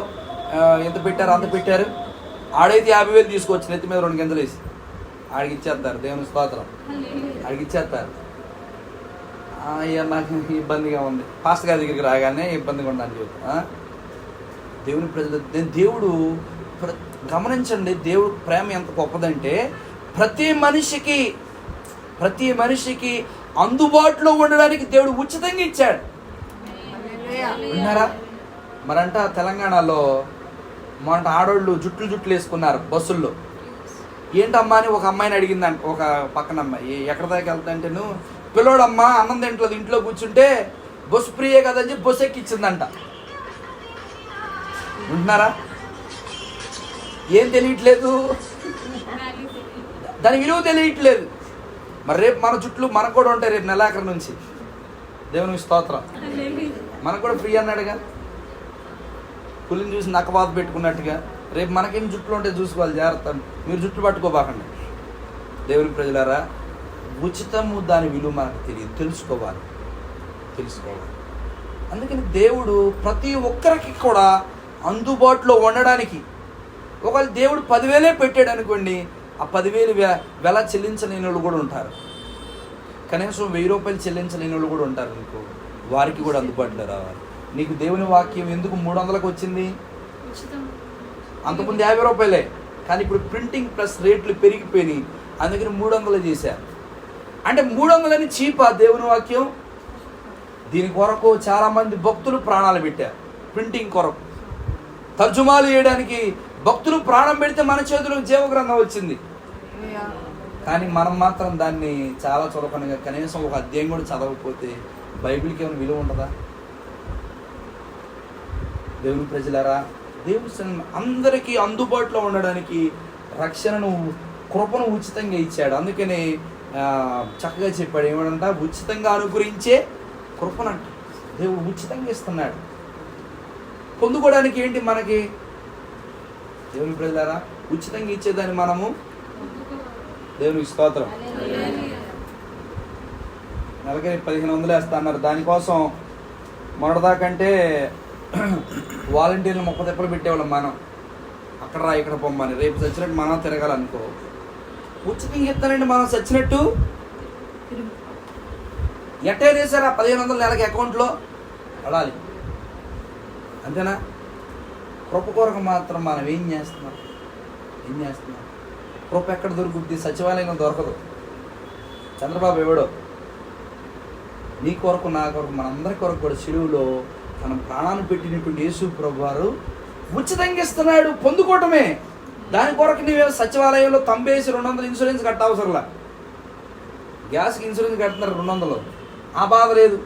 ఎంత పెట్టారు అంత పెట్టారు. ఆడైతే 50,000 తీసుకొచ్చి నెత్తి మీద 2 గింజలు వేసి ఆడికి ఇచ్చేస్తారు. దేవుని స్తోత్రం. ఆడికి ఇచ్చేస్తారు. నాకు ఇబ్బందిగా ఉంది, పాస్టర్ గారి దగ్గరికి రాగానే ఇబ్బందిగా ఉందని చెబుతా. దేవుని ప్రజలు, దేవుడు గమనించండి, దేవుడు ప్రేమ ఎంత గొప్పదంటే ప్రతి మనిషికి అందుబాటులో ఉండడానికి దేవుడు ఉచితంగా ఇచ్చాడు. విన్నారా? మరంట తెలంగాణలో మొన్న ఆడోళ్ళు జుట్లు వేసుకున్నారు బస్సుల్లో. ఏంటమ్మా అని ఒక అమ్మాయిని అడిగిందంట, ఒక పక్కన అమ్మాయి. ఎక్కడ దాకా వెళ్తాంటే, నువ్వు పిల్లోడమ్మా అన్నం తింటలేదు, ఇంట్లో కూర్చుంటే బస్సు ఫ్రీయే కదని చెప్పి బస్సు ఎక్కిచ్చిందంట. వింటున్నారా? ఏం తెలియట్లేదు, దాని విలువ తెలియట్లేదు. మరి రేపు మన జుట్లు మనకు కూడా ఉంటాయి, రేపు నెలాఖరు నుంచి. దేవునికి స్తోత్రం. మనకు కూడా ఫ్రీ అన్నాడుగా, పులిని చూసి నక్కబాత పెట్టుకున్నట్టుగా. రేపు మనకేం జుట్లు ఉంటే చూసుకోవాలి, జాగ్రత్త. మీరు జుట్లు పట్టుకోబాకండి. దేవుని ప్రజలారా, ఉచితము దాని విలువ మనకు తెలియదు, తెలుసుకోవాలి. అందుకని దేవుడు ప్రతి ఒక్కరికి కూడా అందుబాటులో ఉండడానికి, ఒకవేళ దేవుడు 10,000 పెట్టాడు అనుకోండి, ఆ 10,000 వెల చెల్లించలేని వాళ్ళు కూడా ఉంటారు. కనీసం 1,000 రూపాయలు చెల్లించలేని వాళ్ళు కూడా ఉంటారు. నీకు వారికి కూడా అందుబాటులో రావాలి. నీకు దేవుని వాక్యం ఎందుకు 300లకు వచ్చింది? అంతకుముందు 50 రూపాయలే, కానీ ఇప్పుడు ప్రింటింగ్ ప్లస్ రేట్లు పెరిగిపోయినాయి, అందుకని 300 చేశారు. అంటే 300 చీపా దేవుని వాక్యం? దీని కొరకు చాలామంది భక్తులు ప్రాణాలు పెట్టారు. ప్రింటింగ్ కొరకు, తర్జుమాలు చేయడానికి భక్తులు ప్రాణం పెడితే మన చేతిలో జీవగ్రంథం వచ్చింది. కానీ మనం మాత్రం దాన్ని చాలా చులకనగా, కనీసం ఒక అధ్యాయం కూడా చదవకపోతే బైబిల్కి ఏమైనా విలువ ఉండదా? దేవుని ప్రజలారా, దేవుని అందరికీ అందుబాటులో ఉండడానికి రక్షణను, కృపను ఉచితంగా ఇచ్చాడు. అందుకని చక్కగా చెప్పాడు, ఏమంట? ఉచితంగా అనుగ్రహించే కృపనంట దేవుడు ఉచితంగా ఇస్తున్నాడు. పొందుకోవడానికి ఏంటి మనకి? దేవుని ప్రజలారా, ఉచితంగా ఇచ్చేదాన్ని మనము దేవునికి స్తోత్రం. నెలకి 1,500 వేస్తా అన్నారు. దానికోసం మొదటిదాకంటే వాలంటీర్లు 30 తిప్పలు పెట్టేవాళ్ళం మనం. అక్కడ రా, ఇక్కడ పొమ్మని. రేపు చచ్చినట్టు మనం తిరగాలనుకో, ఉచితంగా ఇస్తానండి. మనం చచ్చినట్టు ఎట్టే వేసారా? 1,500 నెలకి అకౌంట్లో పడాలి, అంతేనా? కృప కొరకు మాత్రం మనం ఏం చేస్తున్నాం? కృప ఎక్కడ దొరుకుద్ది? సచివాలయంలో దొరకదు. చంద్రబాబు ఎవడో నీ కొరకు నా కొరకు మనందరి కొరకు కూడా సిలువలో తన ప్రాణాన్ని పెట్టినటువంటి యేసు ప్రభువారు ఉచితంగా ఇస్తున్నాడు. పొందుకోవటమే. దాని కొరకు నీవే సచివాలయంలో తంబేసి 200 ఇన్సూరెన్స్ కట్టవసరంలా. గ్యాస్కి ఇన్సూరెన్స్ కడుతున్నారు 200, ఆ బాధ లేదు.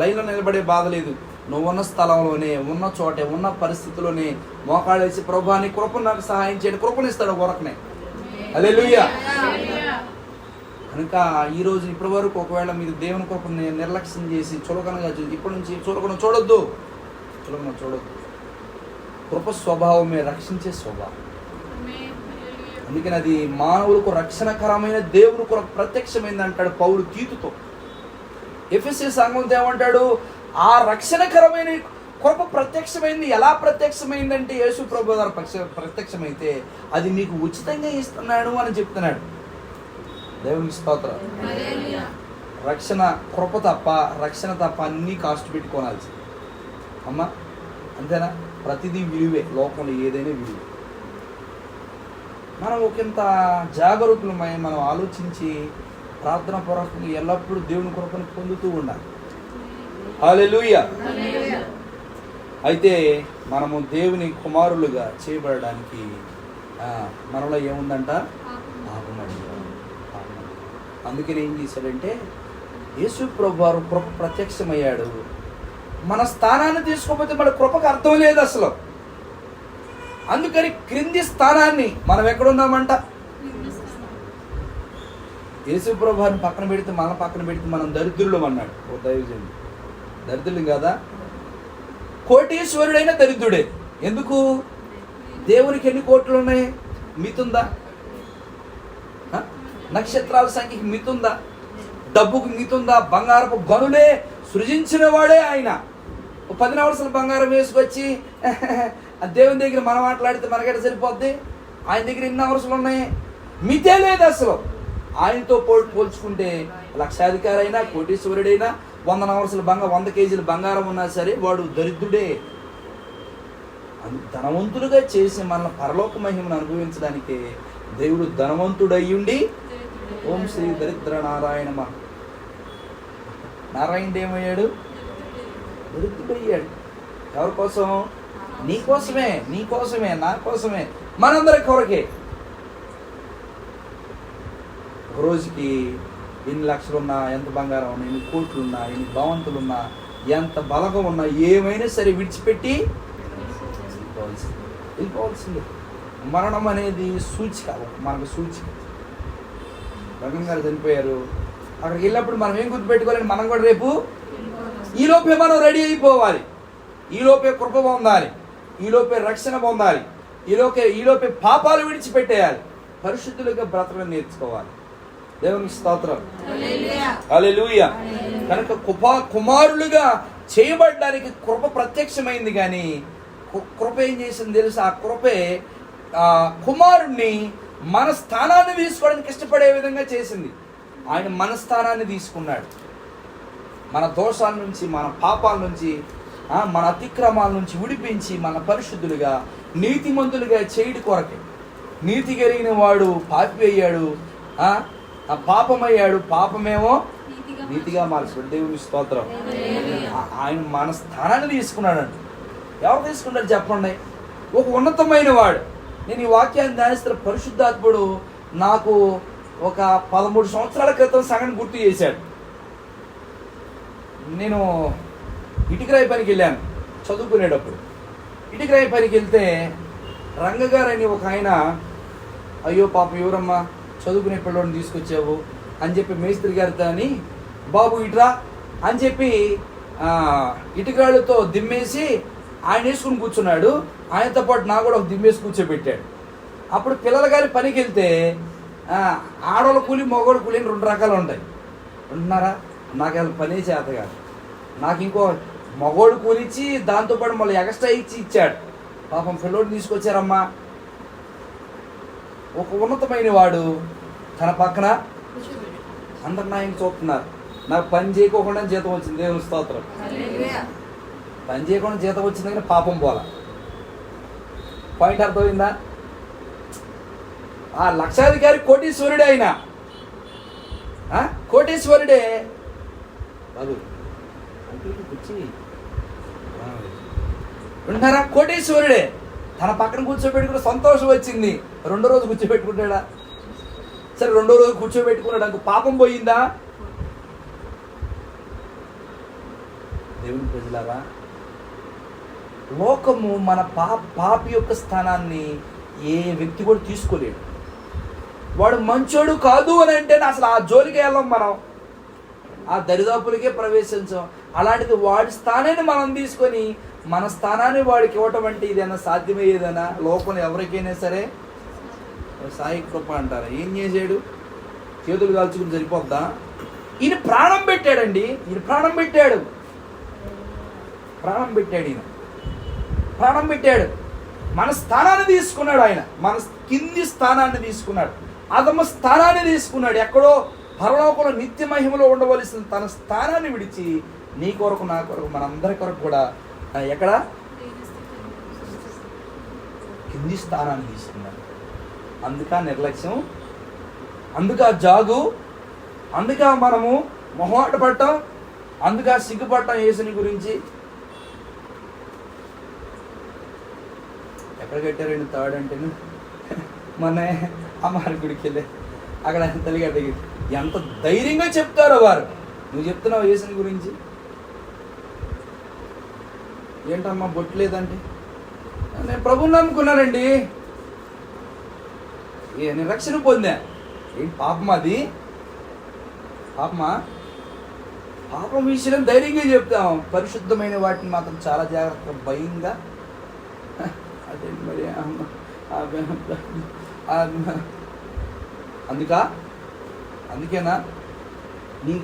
లైన్లో నిలబడే బాధ లేదు. నువ్వు ఉన్న స్థలంలోనే, ఉన్న చోటే, ఉన్న పరిస్థితిలోనే మోకాళ్ళు వేసి ప్రభువా నీ కృపను నాకు సహాయం చేయండి, కృపనిస్తాడు కొరకనే. హల్లెలూయా. కనుక ఈరోజు ఇప్పటి వరకు ఒకవేళ మీరు దేవుని కృపను నిర్లక్ష్యం చేసి చులకనగా చూసి ఇప్పటి నుంచి చులకన చూడొద్దు. కృప స్వభావమే రక్షించే స్వభావం. అందుకని అది మానవులకు రక్షణకరమైన దేవుని కొరకు ప్రత్యక్షమైంది అంటాడు పౌలు తీతుతో. ఎఫెసీ సంఘంతో ఏమంటాడు? ఆ రక్షణకరమైన కృప ప్రత్యక్షమైంది. ఎలా ప్రత్యక్షమైందంటే యేసు ప్రభు ద్వారా ప్రత్యక్షమైతే అది నీకు ఉచితంగా ఇస్తున్నాడు అని చెప్తున్నాడు. దేవునికి స్తోత్రం. రక్షణ కృప తప్ప, రక్షణ తప్ప అన్నీ కాస్ట్ పెట్టుకోనాల్సి అమ్మా, అంతేనా? ప్రతిదీ విలువే. లోకంలో ఏదైనా విలువే. మనం ఒకంత జాగరూకులమై మనం ఆలోచించి ప్రార్థన పూర్వకంగా ఎల్లప్పుడూ దేవుని కృపను పొందుతూ ఉండాలి. హల్లెలూయా. అయితే మనము దేవుని కుమారులుగా చేయబడడానికి మనలో ఏముందంట? పాపమడి. అందుకని ఏం చేశాడంటే యేసు ప్రభువారు కృప ప్రత్యక్షమయ్యాడు. మన స్థానాన్ని తీసుకోకపోతే మన కృపకు అర్థం లేదు అసలు. అందుకని క్రింది స్థానాన్ని మనం ఎక్కడున్నామంట? యేసు ప్రభువారిని పక్కన పెడితే మనం దరిద్రులం అన్నాడు ఓ దైవజనుడు. దరిద్రులం కదా, కోటీశ్వరుడైన దరిద్రుడే. ఎందుకు? దేవునికి ఎన్ని కోట్లు ఉన్నాయి? మితుందా? నక్షత్రాల సంఖ్యకి మితుందా? డబ్బుకు మితుందా? బంగారపు గనులే సృజించిన వాడే ఆయన. 10 నవరసల బంగారం వేసుకొచ్చి దేవుని దగ్గర మనం మాట్లాడితే మనకెట సరిపోద్ది? ఆయన దగ్గర ఎన్ని నవరసలు ఉన్నాయి? మితే లేదు అసలు. ఆయనతో పోల్చుకుంటే లక్షాధికారి అయినా, కోటీశ్వరుడైనా, 100 నవరసల 100 కేజీల బంగారం ఉన్నా సరే వాడు దరిద్రుడే. ధనవంతులుగా చేసి మన పరలోక మహిమను అనుభవించడానికి దేవుడు ధనవంతుడయ్యుండి ఓం శ్రీ దరిద్ర నారాయణ నారాయణుడు ఏమయ్యాడు? దరిద్రుడయ్యాడు. ఎవరి కోసం? నీకోసమే, నా కోసమే, మనందరి కొరకే. ఒక రోజుకి ఎన్ని లక్షలున్నా, ఎంత బంగారం ఉన్నా, ఎన్ని కోట్లున్నా, ఎన్ని భవంతులున్నా, ఎంత బలగం ఉన్నా, ఏమైనా సరే విడిచిపెట్టి వెళ్ళిపోవాల్సిందే. మరణం అనేది సూచిక, మనకు సూచిక. రంగం గారు చనిపోయారు. అక్కడికి వెళ్ళినప్పుడు మనం ఏం గుర్తుపెట్టుకోవాలని, మనం కూడా రేపు ఈలోపే మనం రెడీ అయిపోవాలి. ఈలోపే కృప పొందాలి, ఈలోపే రక్షణ పొందాలి, ఈలోపే పాపాలు విడిచిపెట్టేయాలి, పరిశుద్ధులుగా బ్రతకడం నేర్చుకోవాలి. దేవునికి స్తోత్రం. హల్లెలూయా. కనుక కుమారులుగా చేయబడడానికి కృప ప్రత్యక్షమైంది. కానీ కృప ఏం చేసింది తెలుసు? ఆ కృపే కుమారుణ్ణి మన స్థానాన్ని తీసుకోవడానికి ఇష్టపడే విధంగా చేసింది. ఆయన మన స్థానాన్ని తీసుకున్నాడు. మన దోషాల నుంచి, మన పాపాల నుంచి, మన అతిక్రమాల నుంచి విడిపించి మన పరిశుద్ధులుగా, నీతిమంతులుగా చేయడి కొరకే. నీతి కలిగిన వాడు పాపి అయ్యాడు, పాపమయ్యాడు, పాపమేమో నీతిగా మార్చాడు. దేవుని స్తోత్రం. ఆయన మన స్థానాన్ని తీసుకున్నాడు. అంట ఎవరు తీసుకున్నాడు చెప్పండి? ఒక ఉన్నతమైన వాడు. నేను ఈ వాక్యాన్ని ధ్యానిస్తున్న పరిశుద్ధాత్ముడు నాకు ఒక 13 సంవత్సరాల క్రితం సగం గుర్తు చేశాడు. నేను ఇటుకరాయి పనికి వెళ్ళాను చదువుకునేటప్పుడు. ఇటుకరాయి పనికి వెళ్తే రంగగారు అని ఒక ఆయన, అయ్యో పాప ఎవరమ్మా చదువుకునే పిల్లోడిని తీసుకొచ్చావు అని చెప్పి మేస్త్రి గారితో అని, బాబు ఇట్రా అని చెప్పి ఇటుకరాళ్ళతో దిమ్మేసి ఆయన వేసుకుని కూర్చున్నాడు. ఆయనతో పాటు నాకు కూడా ఒక దిమ్మేసి కూర్చోబెట్టాడు. అప్పుడు పిల్లల గారి పనికి వెళ్తే ఆడవాళ్ళ కూలి, మగవాళ్ళ కూలి 2 రకాలు ఉంటాయి. ఉంటున్నారా? నాకు అసలు పనే చేత కాదు. నాకు ఇంకో మగోడు కూలిచ్చి దాంతోపాటు మళ్ళీ ఎక్స్ట్రా ఇచ్చాడు. పాపం పిల్లోడిని తీసుకొచ్చారమ్మా. ఒక ఉన్నతమైన వాడు తన పక్కన అందరు నా ఇంక చూస్తున్నారు. నాకు పని చేయకోకుండా జీతం వచ్చింది. దేవుని స్తోత్రం. పని చేయకుండా జీతం వచ్చింది కానీ పాపం పోలా. పాయింట్ అర్థమైందా? ఆ లక్షాధికారి కోటీశ్వరుడే. అయినా కోటీశ్వరుడే బాబు అంకుల్కి కూర్చి వింటారా? కోటేశ్వరుడే తన పక్కన కూర్చోబెట్టుకుని సంతోషం వచ్చింది. రెండో రోజు కూర్చోబెట్టుకుంటాడా? సరే రెండో రోజు కూర్చోబెట్టుకున్నాడు అనుకో, పాపం పోయిందా? దేవుని ప్రజలారా, లోకము మన పాపి యొక్క స్థానాన్ని ఏ వ్యక్తి కూడా తీసుకోలేడు. వాడు మంచోడు కాదు అని అంటే అసలు ఆ జోలికి వెళ్ళాం, మనం ఆ దరిదాపులకే ప్రవేశించాం. అలాంటిది వాడి స్థానాన్ని మనం తీసుకొని మన స్థానాన్ని వాడికి ఇవ్వటం అంటే ఇదేనా సాధ్యమయ్యేదనా? లోకంలో ఎవరికైనా సరే సాయి కృప అంటారా? ఏం చేసాడు? చేతులు కాల్చుకుని సరిపోద్దా? ఈయన ప్రాణం పెట్టాడండి. ఈయన ప్రాణం పెట్టాడు. ఈయన ప్రాణం పెట్టాడు. మన స్థానాన్ని తీసుకున్నాడు. ఆయన మన కింది స్థానాన్ని తీసుకున్నాడు. అదమ్మ స్థానాన్ని తీసుకున్నాడు. ఎక్కడో పరలోకంలో నిత్య మహిమలో ఉండవలసిన తన స్థానాన్ని విడిచి నీ కొరకు, నా కొరకు, మనందరి కొరకు కూడా ఎక్కడ కింది స్థానాన్ని తీసుకున్నాడు. అందుక నిర్లక్ష్యం, అందుక జాగు, అందుక మనము మొహమాట పడటం, అందుక సిగ్గుపడటం యేసుని గురించి. ఎక్కడ కట్టారండి థర్డ్ అంటే? మొన్న అమ్మారి గుడికి వెళ్ళి అక్కడ తల్లిగడ్డ ఎంత ధైర్యంగా చెప్తారో వారు. నువ్వు చెప్తున్నావు యేసుని గురించి. ఏంటమ్మా బొట్టు లేదంటే? నేను ప్రభువుని నమ్ముకున్నానండి, నేను రక్షణ పొందా. ఏంటి పాపమా? అది పాపమా? పాపం విషయం ధైర్యంగా చెప్తాం. పరిశుద్ధమైన వాటిని మాత్రం చాలా జాగ్రత్తగా భయంగా. అదే మరి అందుకేనా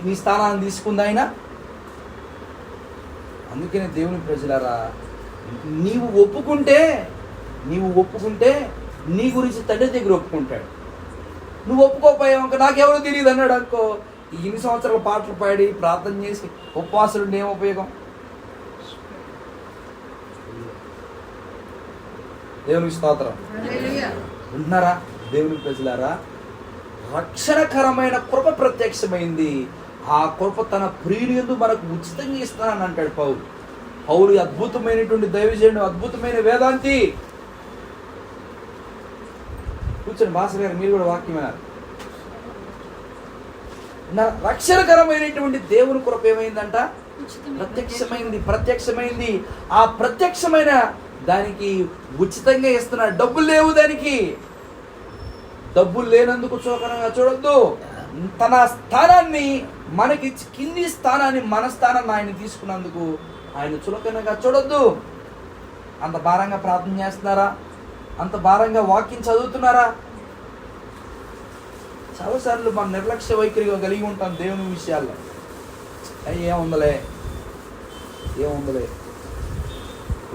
నీ స్థానాన్ని తీసుకుంది ఆయన. అందుకనే దేవుని ప్రజలారా, నీవు ఒప్పుకుంటే నీ గురించి తండ్రి దగ్గర ఒప్పుకుంటాడు. నువ్వు ఒప్పుకోపోయావు ఇంకా నాకెవరో తెలియదు అన్నాడు అనుకో, ఇన్ని సంవత్సరాలు పాటలు పాడి ప్రార్థన చేసి ఉపవాసులు ఏం ఉపయోగం? దేవునికి స్తోత్రం. ఉంటున్నారా దేవుని ప్రజలారా? రక్షణకరమైన కృప ప్రత్యక్షమైంది. ఆ కృప తన ప్రియుని యందు మనకు ఉచితంగా ఇస్తానని అంటాడు పౌలు. అద్భుతమైనటువంటి దైవజనుడు, అద్భుతమైన వేదాంతి. కూర్చొని భాస్కర్ గారు మీరు కూడా వాక్యం వినారు. రక్షణకరమైనటువంటి దేవుని కృప ఏమైందంట? ప్రత్యక్షమైంది. ఆ ప్రత్యక్షమైన దానికి ఉచితంగా ఇస్తున్నాడు. డబ్బులు లేవు దానికి. డబ్బులు లేనందుకు చులకనగా చూడొద్దు. తన స్థానాన్ని మనకి కింది స్థానాన్ని, మన స్థానాన్ని ఆయన తీసుకున్నందుకు ఆయన చులకనగా చూడొద్దు. అంత భారంగా ప్రార్థన చేస్తున్నారా? అంత భారంగా వాక్యం చదువుతున్నారా? చాలాసార్లు మన నిర్లక్ష్య వైఖరిగా కలిగి ఉంటాం దేవుని విషయాల్లో. ఏముందలే.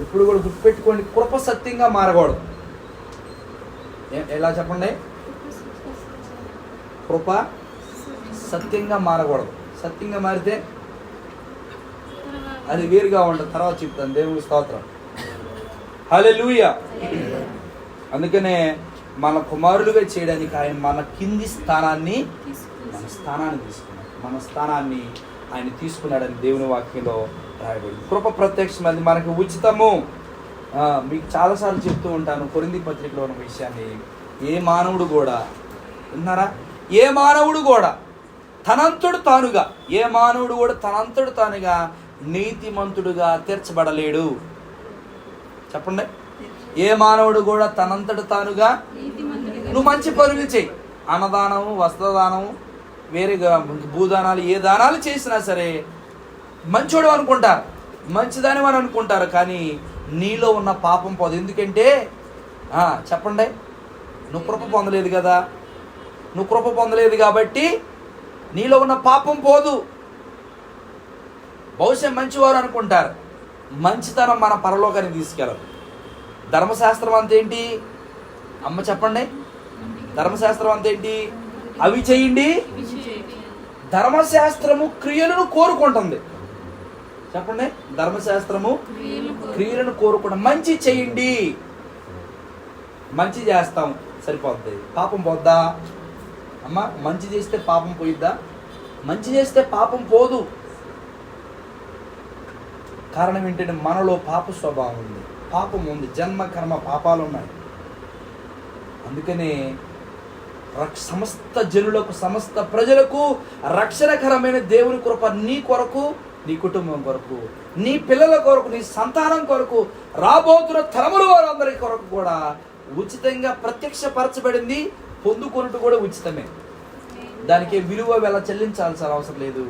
ఇప్పుడు కూడా గుర్తుపెట్టుకోండి, కృప సత్యంగా మారకూడదు. ఎలా చెప్పండి? కృప సత్యంగా మారకూడదు. సత్యంగా మారితే అది వేరుగా ఉంటుంది. తర్వాత చెప్తాను. దేవుని స్తోత్రం. హల్లెలూయా. అందుకనే మన కుమారులుగా చేయడానికి ఆయన మన కింది స్థానాన్ని, మన స్థానాన్ని ఆయన తీసుకున్నాడని దేవుని వాక్యంలో రాయబడింది. కృప ప్రత్యక్షమైంది, మనకు ఉచితము. మీకు చాలాసార్లు చెప్తూ ఉంటాను కొరింథీ పత్రికలో ఉన్న విషయాన్ని. ఏ మానవుడు కూడా తనంతడు తానుగా నీతిమంతుడుగా తీర్చబడలేడు. చెప్పండి. ఏ మానవుడు కూడా తనంతడు తానుగా, నువ్వు మంచి పనులు చేయి, అన్నదానము, వస్త్రదానము, వేరేగా భూదానాలు, ఏ దానాలు చేసినా సరే మంచోడు అనుకుంటారు, మంచిదని అని అనుకుంటారు. కానీ నీలో ఉన్న పాపం పోదు. ఎందుకంటే చెప్పండి, నువ్వు కృప పొందలేదు కదా. నువ్వు కృప పొందలేదు కాబట్టి నీలో ఉన్న పాపం పోదు. బహుశా మంచివారు అనుకుంటారు. మంచితనం మన పరలోకానికి తీసుకెళ్ళదు. ధర్మశాస్త్రం అంతేంటి? అమ్మ చెప్పండి. ధర్మశాస్త్రం అంతేంటి? అవి చేయండి. ధర్మశాస్త్రము క్రియలను కోరుకుంటుంది. చెప్పండి. ధర్మశాస్త్రము క్రియలను కోరుకుంటుంది. మంచి చేయండి. మంచి చేస్తాం, సరిపోద్ది. పాపం పోద్దా అమ్మ? మంచి చేస్తే పాపం పోయిద్దా? మంచి చేస్తే పాపం పోదు. కారణం ఏంటంటే మనలో పాప స్వభావం ఉంది, పాపం ఉంది, జన్మ కర్మ పాపాలు ఉన్నాయి. అందుకనే సమస్త జనులకు, సమస్త ప్రజలకు రక్షణకరమైన దేవుని కృప నీ కొరకు, నీ కుటుంబం కొరకు, నీ పిల్లల కొరకు, నీ సంతానం కొరకు, రాబోతున్న తరముల వారందరి కొరకు కూడా ఉచితంగా ప్రత్యక్షపరచబడింది. పొందుకొనుట కూడా ఉచితమే, దానికి విలువ వెల చెల్లించాల్సిన అవసరం లేదు.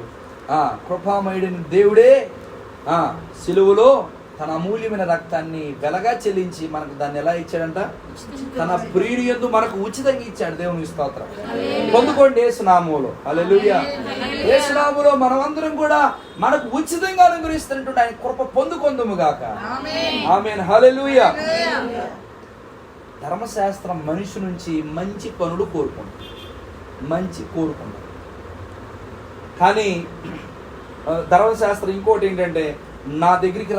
కృపామయుడైన దేవుడే సిలువలో తన అమూల్యమైన రక్తాన్ని వెలగా చెల్లించి మనకు దాన్ని ఎలా ఇచ్చాడంట? తన ప్రియుని యందు మనకు ఉచితంగా ఇచ్చాడు. దేవుని స్తోత్రం. పొందుకోండి యేసునామములో. హల్లెలూయా. యేసునామములో మనమందరం కూడా మనకు ఉచితంగా అనుగ్రహిస్తున్నటువంటి ఆయన కృప పొందుకొందుము గాక. ఆమేన్. హల్లెలూయా. ధర్మశాస్త్రం మనిషి నుంచి మంచి పనులు కోరుకుంటుంది, మంచి కోరుకుంటుంది. కానీ ధర్మశాస్త్రం ఇంకోటి ఏంటంటే నా దగ్గరికి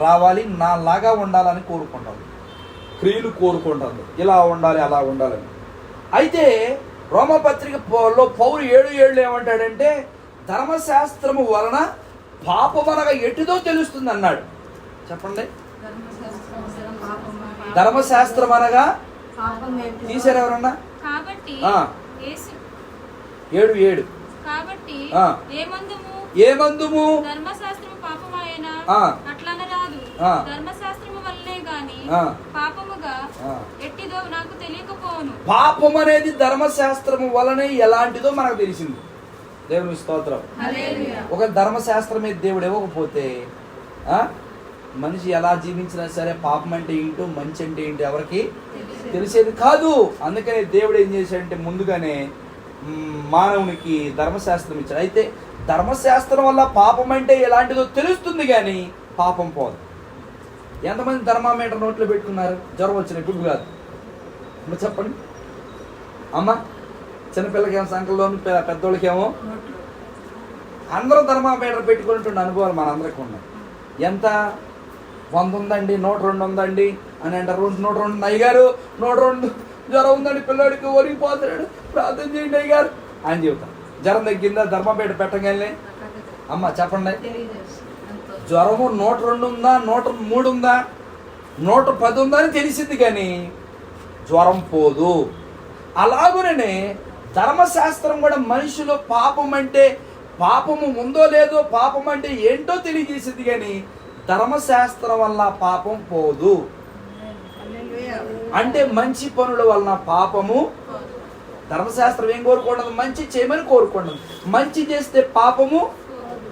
రావాలి, నా లాగా ఉండాలని కోరుకుంటాను, క్రియలు కోరుకుంటాను, ఇలా ఉండాలి అలా ఉండాలని. అయితే రోమపత్రికలో పౌలు 7:7 ఏమంటాడంటే ధర్మశాస్త్రము వలన పాపమనగా ఎటుదో తెలుస్తుంది అన్నాడు. చెప్పండి. ధర్మశాస్త్రం అనగా తీసారు ఎవరన్నా? 7:7 కాబట్టి ఏమందుము ధర్మశాస్త్రము పాపమాయెనా? అట్లనరాదు. ధర్మశాస్త్రము వల్లనే గాని పాపముగా ఎట్టిదో నాకు తెలియకపోవును. పాపం అనేది ధర్మశాస్త్రము వలనే ఎలాంటిదో మనకు తెలిసింది. దేవుని స్తోత్రం. ఒక ధర్మశాస్త్రమే దేవుడు ఇవ్వకపోతే మనిషి ఎలా జీవించినా సరే పాపం అంటే ఏంటో, మంచి అంటే ఏంటో ఎవరికి తెలిసేది కాదు. అందుకనే దేవుడు ఏం చేశాడంటే ముందుగానే మానవునికి ధర్మశాస్త్రం ఇచ్చాడు. అయితే ధర్మశాస్త్రం వల్ల పాపం అంటే ఎలాంటిదో తెలుస్తుంది కానీ పాపం పోదు. ఎంతమంది థర్మామీటర్ నోట్లో పెట్టుకున్నారు? జ్వరం వచ్చిన ఇప్పుడు కాదు. చెప్పండి అమ్మ. చిన్నపిల్లకేమో సంకల్లోను, పెద్దోళ్ళకేమో. అందరూ థర్మామీటర్ పెట్టుకున్నటువంటి అనుభవాలు మనందరికీ ఉన్నాయి. ఎంత 100 ఉందండి, 102 ఉందండి అని అంటారు. 102 అయ్యగారు, 102 జ్వరం ఉందండి, పిల్లోడికి ఒరిగిపోతున్నాడు, ప్రార్థన చేయండి అయ్యగారు అని చెబుతాం. జ్వరం తగ్గిందా? ధర్మపేట పెట్టగానే అమ్మ చెప్పండి, జ్వరము 102 ఉందా, 103 ఉందా, 110 ఉందా అని తెలిసింది కానీ జ్వరం పోదు. అలాగునే ధర్మశాస్త్రం కూడా మనిషిలో పాపం అంటే, పాపము ఉందో లేదో, పాపం అంటే ఏంటో తెలియజేసింది కానీ ధర్మశాస్త్రం వల్ల పాపం పోదు. అంటే మంచి పనుల వలన పాపము. ధర్మశాస్త్రం ఏం కోరుకుంటుంది? మంచి చేయమని కోరుకుంటుంది. మంచి చేస్తే పాపము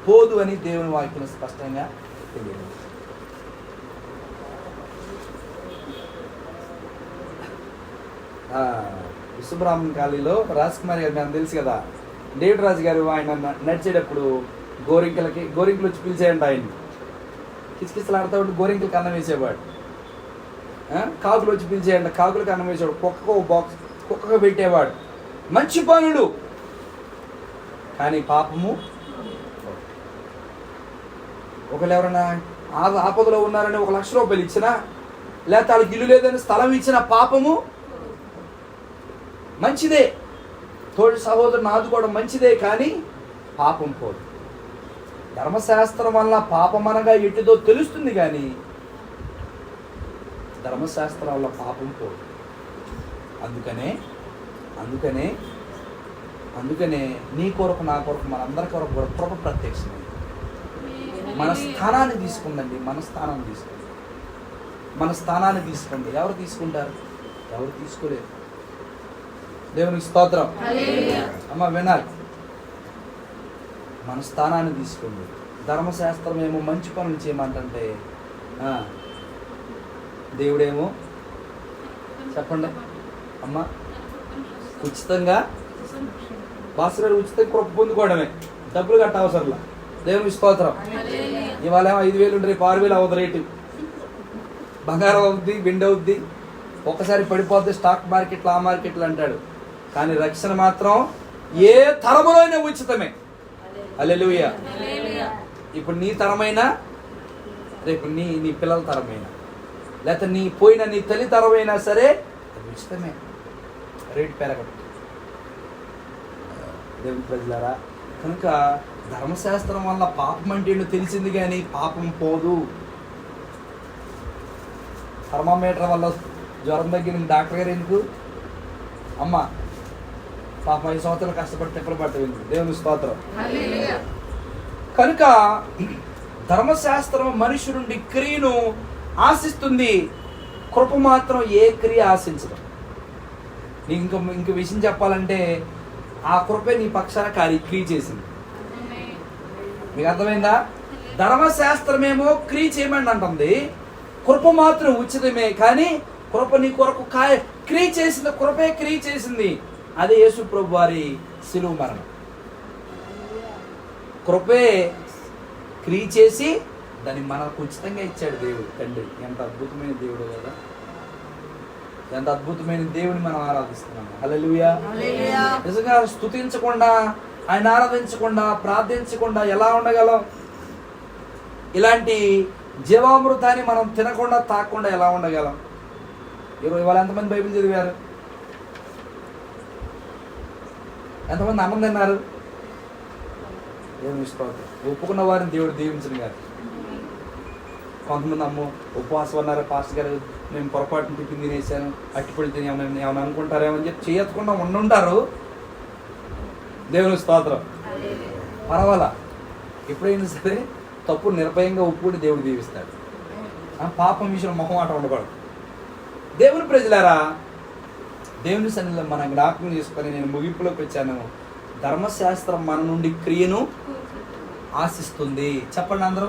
పోదు అని దేవుని వాక్యం స్పష్టంగా తెలియదు. విశ్వబ్రాహ్మణ కాలనీలో రాజకుమారి గారు నాకు తెలుసు కదా, డేవిడ్ రాజు గారు ఆయన నడిచేటప్పుడు గోరింకలు వచ్చి పిలిచేయండి. ఆయన్ని కిచకిచలాడుతూ ఉంటే గోరింకలకి అన్నం వేసేవాడు. కాకులు వచ్చి పిలిచేయండి, కాకులకి అన్నం వేసేవాడు. కుక్కకు బాక్స్ కుక్కకు పెట్టేవాడు. మంచి పనులు కానీ పాపము. ఒకళ్ళు ఎవరైనా ఆపదలో ఉన్నారని 1 లక్ష రూపాయలు ఇచ్చినా, లేకపోతే వాళ్ళకి ఇల్లు లేదని స్థలం ఇచ్చిన పాపము. మంచిదే, తోటి సహోదరుని ఆదుకోవడం మంచిదే కానీ పాపం పోదు. ధర్మశాస్త్రం వల్ల పాపం అనగా ఎట్టిదో తెలుస్తుంది కానీ ధర్మశాస్త్రం వల్ల పాపం పోదు. అందుకనే నీ కొరకు, నా కొరకు, మనందరి కొరకు కూడా కృప ప్రత్యక్షమైంది. మన స్థానాన్ని తీసుకుందండి. మన స్థానాన్ని తీసుకోండి. ఎవరు తీసుకుంటారు? ఎవరు తీసుకోలేరు. దేవునికి స్తోత్రం. అమ్మ వినాలి. మన స్థానాన్ని తీసుకోండి. ధర్మశాస్త్రం ఏమో మంచి పనులు చేయమంటే దేవుడేమో చెప్పండి అమ్మ ఉచితంగా బాసుగారు ఉచితంగా కృప పొందుకోవడమే, డబ్బులు కట్ట అవసరంలా. దేవునికి స్తోత్రం. ఇవాళ 5,000 ఉంటే రేపు 6,000 అవుతుంది రేటు. బంగారం అవుద్ది, వెండి అవుద్ది. ఒక్కసారి పడిపోతే స్టాక్ మార్కెట్లు, ఆ మార్కెట్లు అంటాడు. కానీ రక్షణ మాత్రం ఏ తరములోనే ఉచితమే. హల్లెలూయా. ఇప్పుడు నీ తరమైనా, రేపు నీ పిల్లల తరమైనా, లేకపోతే నీ తల్లి తరమైనా సరే అది ఉచితమే. రేటు పెరగదు. దేవుని ప్రజలారా, కనుక ధర్మశాస్త్రం వల్ల పాపం అంటే ఏంటో తెలిసింది కానీ పాపం పోదు. థర్మామీటర్ వల్ల జ్వరం తగ్గిన డాక్టర్ గారు ఎందుకు? అమ్మ పాపం 5 సంవత్సరాలు కష్టపడి తిప్పలు పట్టలేదు. దేవుని స్తోత్రం. కనుక ధర్మశాస్త్రం మనిషి నుండి క్రియను ఆశిస్తుంది, కృప మాత్రం ఏ క్రియ ఆశించదు. నీకు ఇంక విషయం చెప్పాలంటే ఆ కృపే నీ పక్షాన క్రియ చేసింది. మీకు అర్థమైందా? ధర్మశాస్త్రమేమో క్రియ చేయమని అంటుంది, కృప మాత్రం ఉచితమే. కానీ కృప నీ కొరకు క్రియ చేసింది, కృపే క్రియ చేసింది. అదే యేసు ప్రభు వారి శిలువ మరణం. కృపే క్రియ చేసి దాన్ని మనకు ఉచితంగా ఇచ్చాడు దేవుడు తండ్రి. ఎంత అద్భుతమైన దేవుడు కదా! ఎంత అద్భుతమైన దేవుని మనం ఆరాధిస్తున్నాము. హల్లెలూయా. నిజంగా స్తుతించకుండా, ఆయన ఆరాధించకుండా, ప్రార్థించకుండా ఎలా ఉండగలం? ఇలాంటి జీవామృతాన్ని మనం తినకుండా, తాకుండా ఎలా ఉండగలం? ఇవాళ ఎంతమంది బైబిల్ చదివారు? ఎంతమంది అన్నం తిన్నారు? దేవుని స్తోత్రం. ఒప్పుకున్న వారిని దేవుడు దీవించను గారు. కొంతమంది అమ్మో ఉపవాసం అన్నారు పాస్టర్ గారు, నేను పొరపాటున టిఫిన్ తినేసాను, అట్టిపడి తిని ఏమైనా అనుకుంటారేమని చెప్పి చేయకుండా ఉండుంటారు. దేవుని స్తోత్రం. పర్వాలా, ఎప్పుడైనా సరే తప్పు నిర్భయంగా ఒప్పుకుంటే దేవుడు దీవిస్తాడు. పాపం విషయంలో మొహమాట ఉండకూడదు. దేవుని ప్రజలారా, దేవుని సన్నిధిలో మనం జ్ఞాపకం చేసుకొని నేను ముగింపులోకి వచ్చాను. ధర్మశాస్త్రం మన నుండి క్రియను ఆశిస్తుంది. చెప్పండి అందరూ.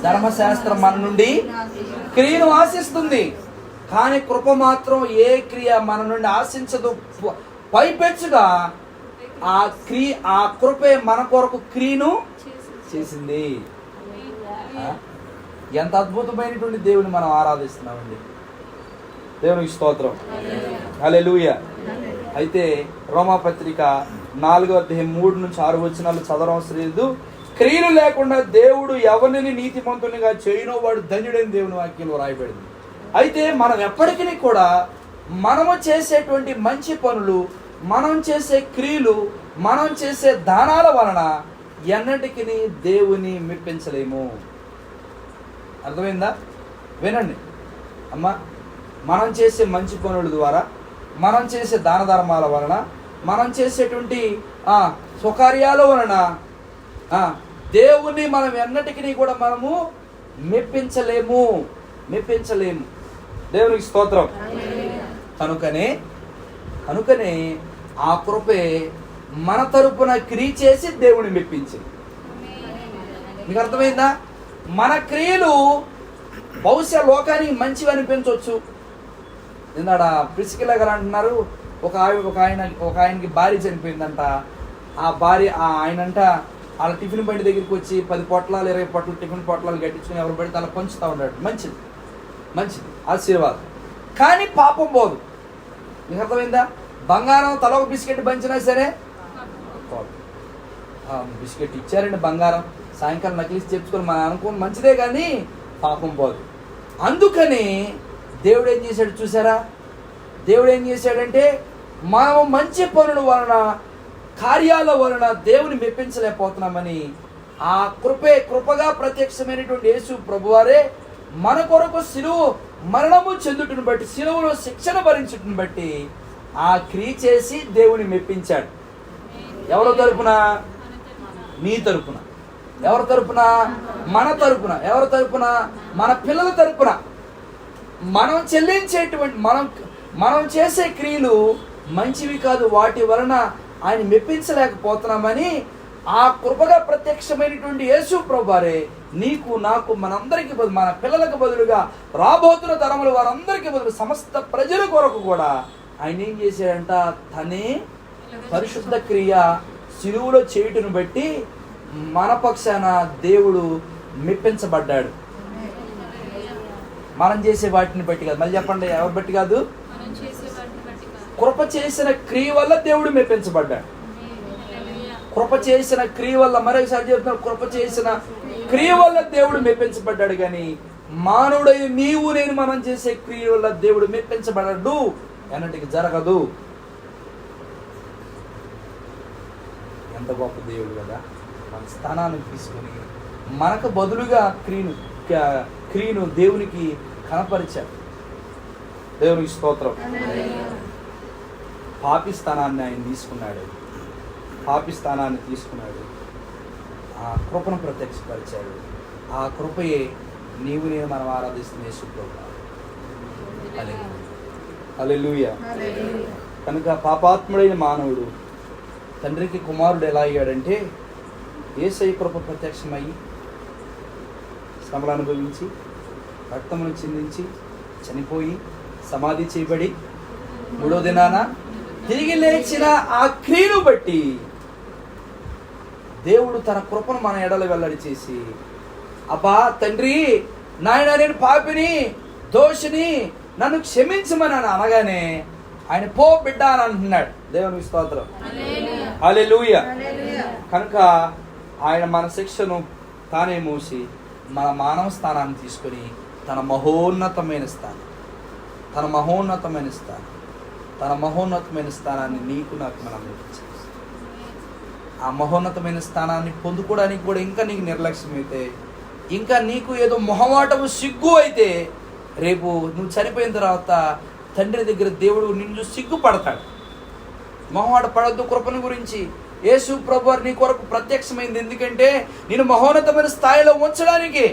ధర్మశాస్త్రం మన నుండి క్రియను ఆశిస్తుంది, కానీ కృప మాత్రం ఏ క్రియ మన నుండి ఆశించదు. పైపెచ్చుగా ఆ కృపే మన కొరకు క్రియను చేసింది. ఎంత అద్భుతమైనటువంటి దేవుని మనం ఆరాధిస్తున్నామండి. దేవునికి స్తోత్రం. హల్లెలూయా. అయితే రోమాపత్రిక 4:3-6 చదవవసరం లేదు. క్రియలు లేకుండా దేవుడు ఎవరిని నీతిమంతునిగా చేయనో వాడు ధన్యుడైన దేవుని వాక్యంలో రాయబడింది. అయితే మనం ఎప్పటికీ కూడా మనము చేసేటువంటి మంచి పనులు, మనం చేసే క్రియలు, మనం చేసే దానాల వలన ఎన్నటికీ దేవుని మెప్పించలేము. అర్థమైందా? వినండి అమ్మా. మనం చేసే మంచి పనుల ద్వారా, మనం చేసే దాన ధర్మాల వలన, మనం చేసేటువంటి స్వకార్యాల వలన దేవుని మనం ఎన్నటికీ కూడా మనము మెప్పించలేము. దేవునికి స్తోత్రం. కనుకనే ఆ కృపే మన తరపున క్రియ చేసి దేవుని మెప్పించింది. మీకు అర్థమైందా? మన క్రియలు బహుశా లోకానికి మంచివి అనిపించవచ్చు. నిన్న ప్రిస్కిల్లా గారు అంటున్నారు, ఒక ఆయనకి భార్య చనిపోయిందంట. ఆ భార్య ఆయనంట వాళ్ళ టిఫిన్ బండి దగ్గరికి వచ్చి 10 పొట్లాలు 20 పొట్లాలు టిఫిన్ పొట్లాలు గట్టించుకుని ఎవరు పడితే అలా పంచుతూ ఉన్నాడు. మంచిది ఆశీర్వాదం. కానీ పాపం పోదు. మీకు అర్థమైందా? బంగారం తల ఒక బిస్కెట్ పంచినా సరే బిస్కెట్ ఇచ్చారండి బంగారం, సాయంకాలం నకిలీస్ చెప్పుకొని మనం అనుకోని మంచిదే, కానీ పాపం పోదు. అందుకని దేవుడు ఏం చేశాడు చూసారా? దేవుడు ఏం చేశాడంటే మనం మంచి పనుల వలన, కార్యాల వలన దేవుని మెప్పించలేకపోతున్నామని ఆ కృపగా ప్రత్యక్షమైనటువంటి యేసు ప్రభువారే మన కొరకు శిలువ మరణము చెందుటను బట్టి, శిలువలో శిక్షణ భరించుటను బట్టి ఆ క్రియ చేసి దేవుని మెప్పించాడు. ఎవరి తరపున? నీ తరపున. ఎవరి తరపున? మన తరపున. ఎవరి తరపున? మన పిల్లల తరపున. మనం చెల్లించేటువంటి మనం చేసే క్రియలు మంచివి కాదు, వాటి వలన ఆయన మెప్పించలేకపోతున్నామని ఆ కృపగా ప్రత్యక్షమైనటువంటి యేసు ప్రభువారే నీకు, నాకు, మనందరికి బదులు, మన పిల్లలకు బదులుగా రాబోతున్న తరముల వారందరికీ బదులు సమస్త ప్రజల కొరకు కూడా ఆయన ఏం చేశాడంట? తనే పరిశుద్ధ క్రియ శిలువలో చేయుటను బట్టి మన పక్షాన దేవుడు మెప్పించబడ్డాడు. మనం చేసే వాటిని బట్టి కాదు. మళ్ళీ చెప్పండి, ఎవరి బట్టి కాదు? కృప చేసిన క్రియ వల్ల దేవుడు మెప్పించబడ్డాడు. కృప చేసిన క్రియ వల్ల, మరొకసారి చెప్తున్నా, కృప చేసిన క్రియ వల్ల దేవుడు మెప్పించబడ్డాడు. కానీ మానవుడై నీవు నేను మనం చేసే క్రియ వల్ల దేవుడు మెప్పించబడ్డాడు అన్నట్టుగా జరగదు. ఎంత గొప్ప దేవుడు కదా! మన స్థానాన్ని తీసుకొని మనకు బదులుగా క్రియను దేవునికి కనపరిచాడు. దేవునికి స్తోత్రం. పాపి స్థానాన్ని ఆయన తీసుకున్నాడు. పాపి స్థానాన్ని తీసుకున్నాడు. ఆ కృపను ప్రత్యక్షపరిచాడు. ఆ కృపయే నీవు నేను మనం ఆరాధిస్తున్న యేసు ప్రభువు. హల్లెలూయా. కనుక పాపాత్ముడైన మానవుడు తండ్రికి కుమారుడు ఎలా అయ్యాడంటే యేసయ్య కృప ప్రత్యక్షమయ్యి శ్రమలు అనుభవించి రక్తమును చిందించి చనిపోయి సమాధి చేయబడి 3వ దినాన తిరిగి లేచిన ఆ క్రియను బట్టి దేవుడు తన కృపను మన ఎడల వెల్లడి చేసి, అబ్బా తండ్రి నాయన నేను పాపిని దోషిని నన్ను క్షమించమని అనగానే ఆయన పో బిడ్డ అని అంటున్నాడు. దేవునికి స్తోత్రం. హల్లెలూయా. కనుక ఆయన మన శిక్షను తానే మోసి మన మానవ స్థానాన్ని తీసుకొని తన మహోన్నతమైన స్థానాన్ని నీకు నాకు మనం ఇచ్చాడు. ఆ మహోన్నతమైన స్థానాన్ని పొందుకోవడానికి కూడా ఇంకా నీకు నిర్లక్ష్యం అయితే, ఇంకా నీకు ఏదో మొహమాటము సిగ్గు అయితే, రేపు నువ్వు చనిపోయిన తర్వాత తండ్రి దగ్గర దేవుడు నిన్ను సిగ్గుపడతాడు. మొహమాట పడద్దు. కృపను గురించి యేసు ప్రభువు నీ కొరకు ప్రత్యక్షమైంది. ఎందుకంటే నేను మహోన్నతమైన స్థాయిలో ఉంచడానికి.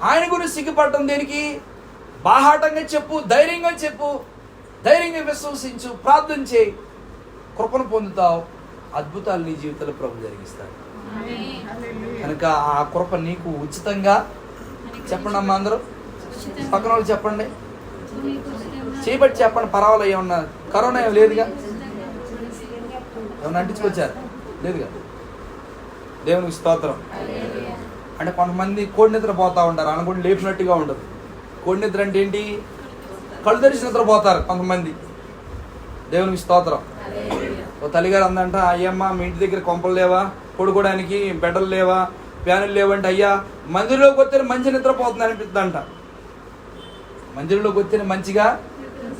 ఆయన గురించి సిగ్గుపడటం దేనికి? బాహాటంగా చెప్పు, ధైర్యంగా చెప్పు, ధైర్యంగా విశ్వసించు, ప్రార్థన చేయి, కృపను పొందుతావు. అద్భుతాలు నీ జీవితంలో ప్రభు జరిగిస్తాడు. కనుక ఆ కృప నీకు ఉచితంగా. చెప్పండి అమ్మా అందరూ, పక్కన వాళ్ళు చెప్పండి, చేయబట్టి చెప్పండి. పర్వాలేదు. ఏమన్నా కరోనా ఏం లేదుగా? ఏమన్నా అంటించుకొచ్చారు? లేదుగా. దేవునికి స్తోత్రం. అంటే కొంతమంది కోడి నిద్ర పోతా ఉంటారు, అనుకుంటే లేపినట్టుగా ఉండదు. కోడి నిద్ర అంటే ఏంటి? కళ్ళు తెరిచి నిద్రపోతారు కొంతమంది. దేవునికి స్తోత్రం. ఓ తల్లిగారు అందంట, అయ్యమ్మ మీ ఇంటి దగ్గర కొంపలు లేవా, పడుకోవడానికి బెడ్డలు లేవా, ఫ్యానులు లేవంటే, అయ్యా మందిరంలోకి వస్తే మంచి నిద్రపోతుంది అనిపిద్దంట. మందిరంలోకి వస్తే మంచిగా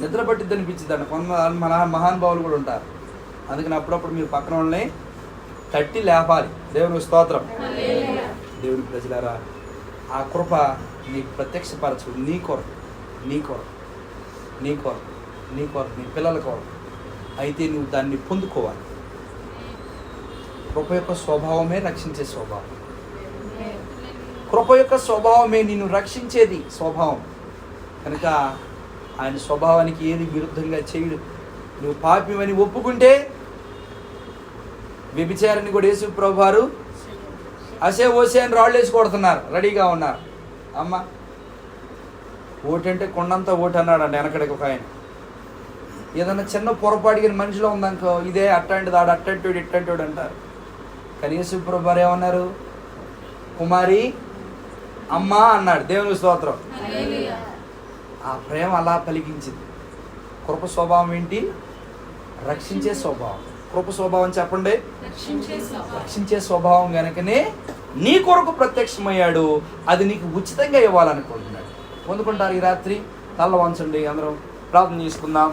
నిద్ర పట్టిద్ది అనిపించిద్దంట. కొంత మహానుభావులు కూడా ఉంటారు. అందుకని అప్పుడప్పుడు మీరు పక్కన వాళ్ళని తట్టి లేపాలి. దేవునికి స్తోత్రం. దేవుని ప్రజలారా, ఆ కృప నీకు ప్రత్యక్షపరచు. నీ కొరకు నీ పిల్లల కొరకు అయితే నువ్వు దాన్ని పొందుకోవాలి. కృప యొక్క స్వభావమే రక్షించే స్వభావం. కృప యొక్క స్వభావమే నిన్ను రక్షించేది స్వభావం. కనుక ఆయన స్వభావానికి ఏది విరుద్ధంగా చేయడు. నువ్వు పాపివని ఒప్పుకుంటే, వ్యభిచారాన్ని కూడా యేసు ప్రభు వారు ఓసే అని రాళ్ళు వేసి కొడుతున్నారు, రెడీగా ఉన్నారు. అమ్మ ఓటంటే కొండంతా ఓటు అన్నాడు అండి వెనకడికి ఒక ఆయన. ఏదన్నా చిన్న పొరపాటుగా మనిషిలో ఉందనుకో, ఇదే అట్టంటిది ఆడు అట్టంటాడు ఇట్టంటాడు అంటారు. కానీ యేసు ప్రభు వారు ఏమన్నారు? కుమారి అమ్మ అన్నాడు. దేవుని స్తోత్రం. ఆ ప్రేమ అలా పలికించింది. కృప స్వభావం ఏంటి? రక్షించే స్వభావం. కృప స్వభావం చెప్పండి, రక్షించే స్వభావం కనుకనే నీ కొరకు ప్రత్యక్షమయ్యాడు. అది నీకు ఉచితంగా ఇవ్వాలనుకుంటున్నాడు. పొందుకుంటారు ఈ రాత్రి? తల్ల వంచండి, అందరం ప్రార్థన చేసుకుందాం.